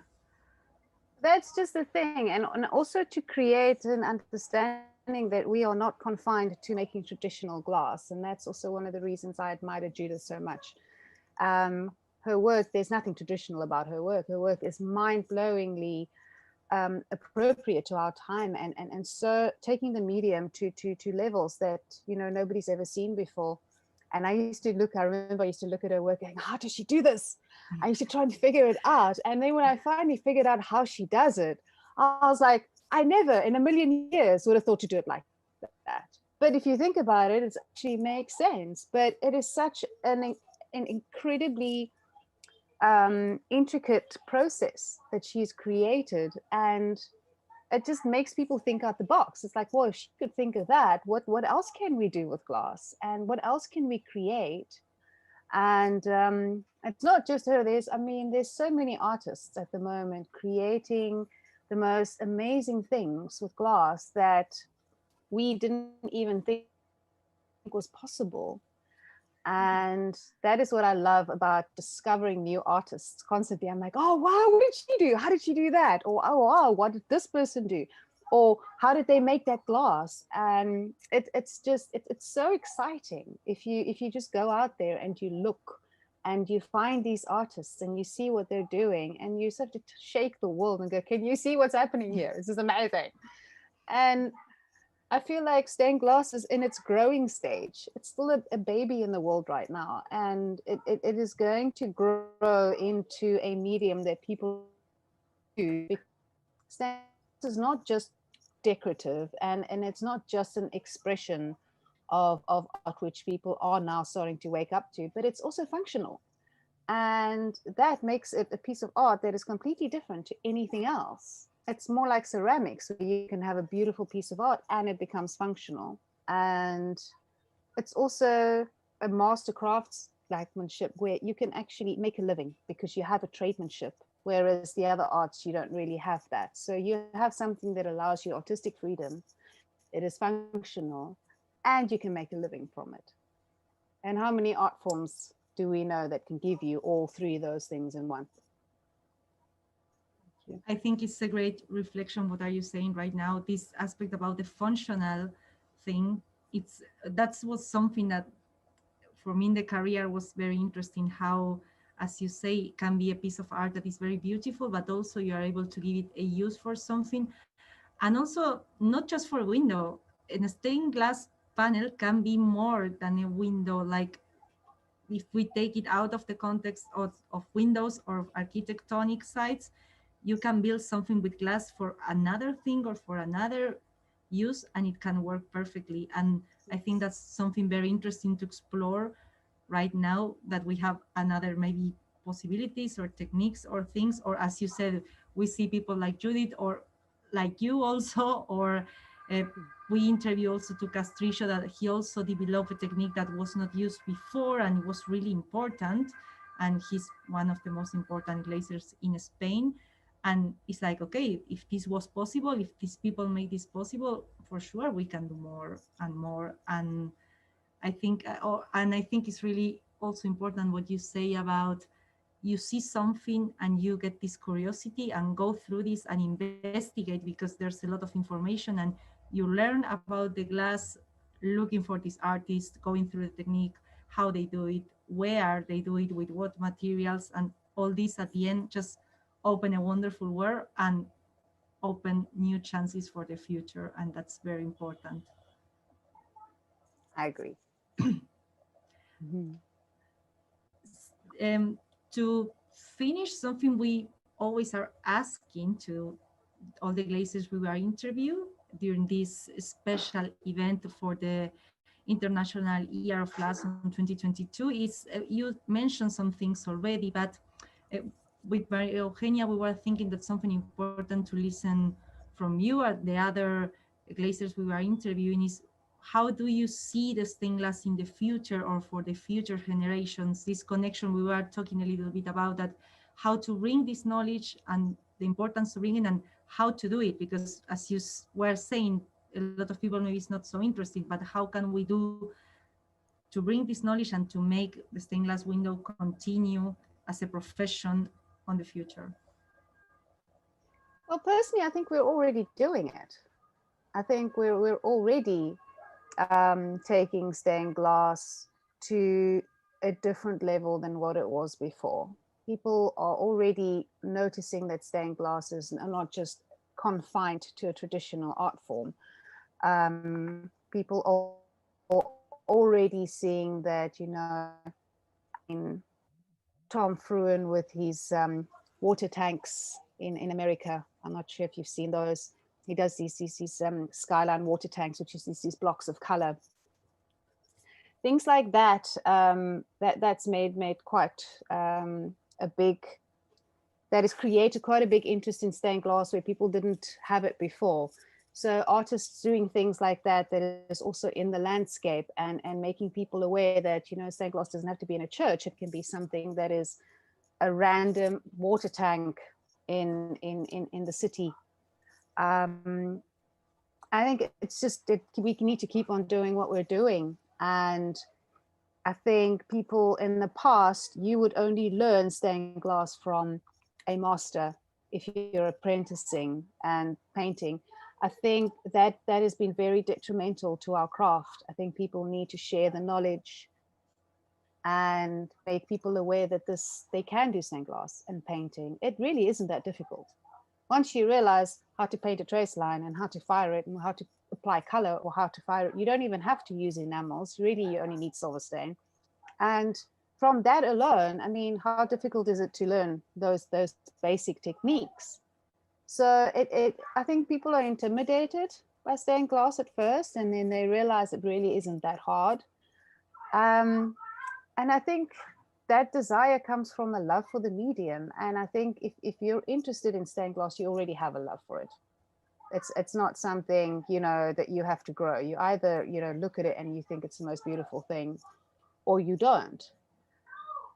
That's just the thing. And also to create an understanding that we are not confined to making traditional glass. And that's also one of the reasons I admired Judith so much. Her work, there's nothing traditional about her work. Her work is mind-blowingly appropriate to our time, and so taking the medium to levels that nobody's ever seen before. And I remember I used to look at her work going, how does she do this? I used to try and figure it out. And then when I finally figured out how she does it, I was like, I never in a million years would have thought to do it like that. But if you think about it, it actually makes sense. But it is such an incredibly intricate process that she's created, and it just makes people think out the box. It's like, well, if she could think of that, what else can we do with glass, and what else can we create? And it's not just her. There's so many artists at the moment creating the most amazing things with glass that we didn't even think was possible. And that is what I love about discovering new artists constantly. I'm like, oh, wow, what did she do? How did she do that? Or, oh, wow, what did this person do? Or how did they make that glass? And it's so exciting if you just go out there and you look and you find these artists and you see what they're doing, and you sort of shake the world and go, can you see what's happening here? This is amazing. And I feel like stained glass is in its growing stage. It's still a baby in the world right now, and it is going to grow into a medium that people do. Stained glass is not just decorative, and it's not just an expression of art which people are now starting to wake up to, but it's also functional. And that makes it a piece of art that is completely different to anything else. It's more like ceramics, where you can have a beautiful piece of art and it becomes functional. And it's also a master craftsmanship where you can actually make a living because you have a tradesmanship whereas the other arts, you don't really have that. So you have something that allows you artistic freedom, it is functional, and you can make a living from it. And how many art forms do we know that can give you all three of those things in one? I think it's a great reflection. What are you saying right now? This aspect about the functional thing, that was something that for me in the career was very interesting, how, as you say, it can be a piece of art that is very beautiful, but also you are able to give it a use for something. And also not just for a window, a stained glass panel can be more than a window. Like if we take it out of the context of windows or architectonic sites, you can build something with glass for another thing or for another use, and it can work perfectly. And I think that's something very interesting to explore right now, that we have another maybe possibilities or techniques or things, or as you said, we see people like Judith or like you also, or we interview also to Castrillo, that he also developed a technique that was not used before and it was really important, and he's one of the most important glaziers in Spain. And it's like, okay, if this was possible, if these people made this possible, for sure we can do more and more. And I think, and I think it's really also important what you say about, you see something and you get this curiosity and go through this and investigate, because there's a lot of information, and you learn about the glass, looking for this artist, going through the technique, how they do it, where they do it, with what materials, and all this at the end just open a wonderful world and open new chances for the future. And that's very important. I agree. To finish, something we always are asking to all the glaciers we were interviewed during this special event for the International Year of Glass in 2022 is, you mentioned some things already, but with Maria Eugenia, we were thinking that something important to listen from you and the other glaciers we were interviewing is, how do you see the stained glass in the future, or for the future generations? This connection we were talking a little bit about, that how to bring this knowledge and the importance of bringing, and how to do it, because as you were saying, a lot of people maybe it's not so interested, but how can we do to bring this knowledge and to make the stained glass window continue as a profession on the future? Well, personally, I think we're already doing it. I think we're already taking stained glass to a different level than what it was before. People are already noticing that stained glasses are not just confined to a traditional art form. People are already seeing that, you know, in Tom Fruin with his water tanks in America. I'm not sure if you've seen those. He does these skyline water tanks, which is these blocks of color. Things like that, that's made quite a big, that has created quite a big interest in stained glass where people didn't have it before. So artists doing things like that, that is also in the landscape, and making people aware that, you know, stained glass doesn't have to be in a church. It can be something that is a random water tank in the city. I think it's just, we need to keep on doing what we're doing. And I think people in the past, you would only learn stained glass from a master if you're apprenticing and painting. I think that has been very detrimental to our craft. I think people need to share the knowledge and make people aware that they can do stained glass and painting. It really isn't that difficult. Once you realize how to paint a trace line and how to fire it and how to apply color or how to fire it, you don't even have to use enamels. Really, you only need silver stain. And from that alone, I mean, how difficult is it to learn those basic techniques? So I think people are intimidated by stained glass at first, and then they realize it really isn't that hard. And I think that desire comes from a love for the medium. And I think if you're interested in stained glass, you already have a love for it. It's not something, you know, that you have to grow. You either, you know, look at it and you think it's the most beautiful thing, or you don't.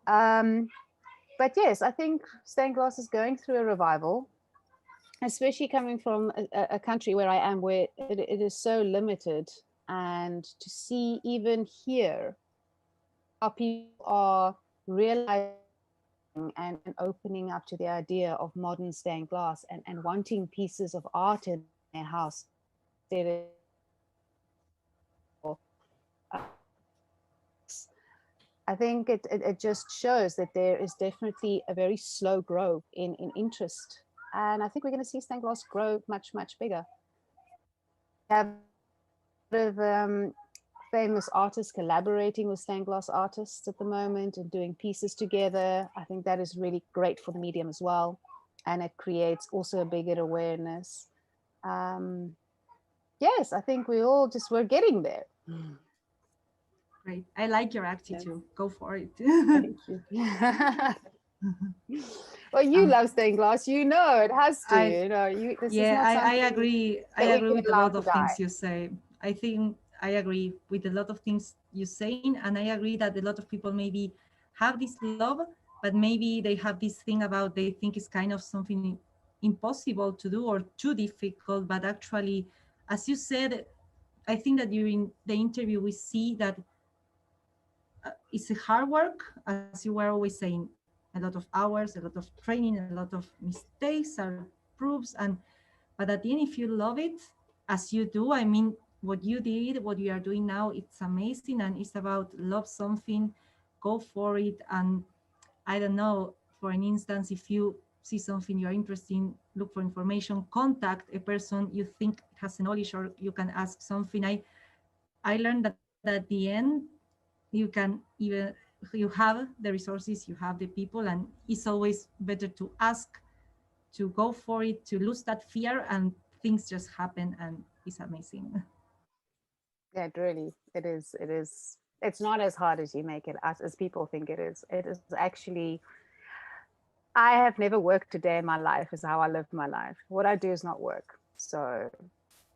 But But yes, I think stained glass is going through a revival, especially coming from a country where I am, where it is so limited. And to see even here how people are realizing and opening up to the idea of modern stained glass and wanting pieces of art in their house instead of I think it just shows that there is definitely a very slow growth in interest. And I think we're going to see stained glass grow much, much bigger. We have a lot of famous artists collaborating with stained glass artists at the moment and doing pieces together. I think that is really great for the medium as well. And it creates also a bigger awareness. Yes, I think we're getting there. Great. I like your attitude. Yes. Go for it. Thank you. Well, you love stained glass. You know it has to. This is not I something agree. I that we agree can with a allow lot to of die. things you say. I think I agree with a lot of things you're saying, and I agree that a lot of people maybe have this love, but maybe they have this thing about they think it's kind of something impossible to do or too difficult. But actually, as you said, I think that during the interview we see that it's a hard work, as you were always saying, a lot of hours, a lot of training, a lot of mistakes are proofs. But at the end, if you love it as you do, I mean, what you did, what you are doing now, it's amazing. And it's about love something, go for it. And I don't know, for an instance, if you see something you're interested in, look for information, contact a person you think has the knowledge, or you can ask something. I learned that at the end, you can even, you have the resources, you have the people, and it's always better to ask, to go for it, to lose that fear, and things just happen, and it's amazing. Yeah, it is. It's not as hard as you make it, as people think it is. It is actually, I have never worked a day in my life is how I live my life. What I do is not work. So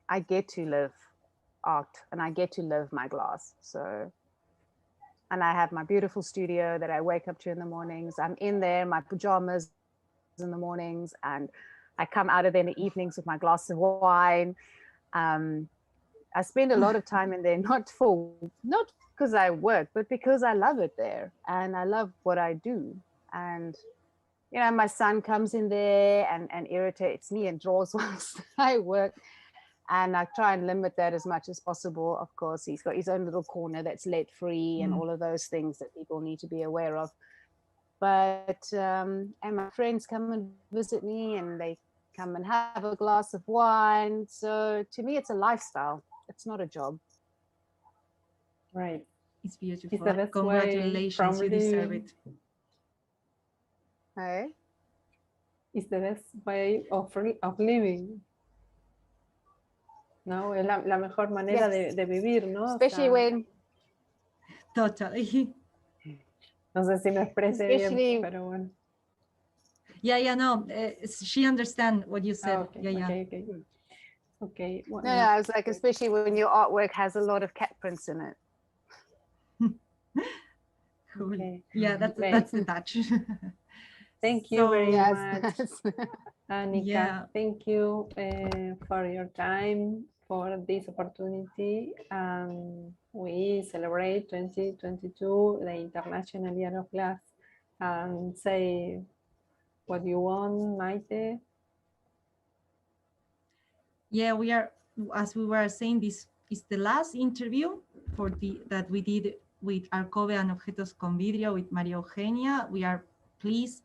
I get to live art and I get to live my glass. So, and I have my beautiful studio that I wake up to in the mornings. I'm in there, my pajamas in the mornings, and I come out of there in the evenings with my glass of wine. I spend a lot of time in there, not because I work, but because I love it there and I love what I do. And my son comes in there and irritates me and draws whilst I work. And I try and limit that as much as possible. Of course, he's got his own little corner that's lead free and all of those things that people need to be aware of. But, and my friends come and visit me and they come and have a glass of wine. So to me, it's a lifestyle. It's not a job. Right. It's beautiful. It's the best Congratulations, you deserve living. it. Hey? It's the best way of living. ¿No? Es la mejor manera de vivir, ¿no? Especially when... Totally. No sé si me expresé bien, pero bueno. Yeah, no, she understands what you said. Okay. Well, no, I was like, especially when your artwork has a lot of cat prints in it. Cool. Okay. Yeah, that's the touch. Thank you very much, Anika. Yeah. Thank you for your time, for this opportunity. We celebrate 2022, the International Year of Glass. And say what you want, Maite. Yeah, we are, as we were saying, this is the last interview that we did with Arcove and Objetos con Vidrio with Maria Eugenia. We are pleased.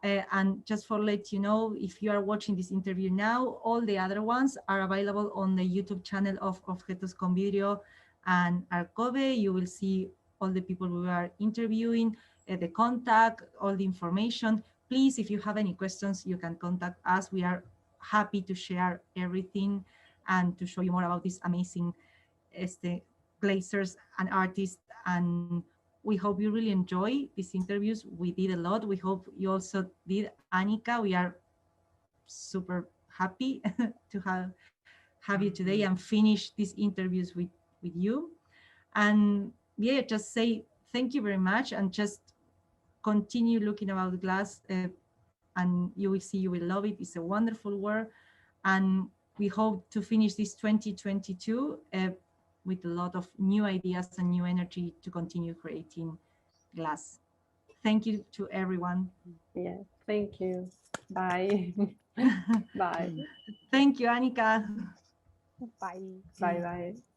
And just for let you know, if you are watching this interview now, all the other ones are available on the YouTube channel of Objetos con Vidrio and Arcove. You will see all the people we are interviewing, the contact, all the information. Please, if you have any questions, you can contact us. We are happy to share everything and to show you more about these amazing glazers and artists. And we hope you really enjoy these interviews. We did a lot. We hope you also did, Anika. We are super happy to have you today and finish these interviews with you. And yeah, just say thank you very much and just continue looking about glass, and you will see you will love it. It's a wonderful work, and we hope to finish this 2022 with a lot of new ideas and new energy to continue creating glass. Thank you to everyone. Yeah, thank you. Bye. Bye. Thank you, Anika. Bye. Bye, bye.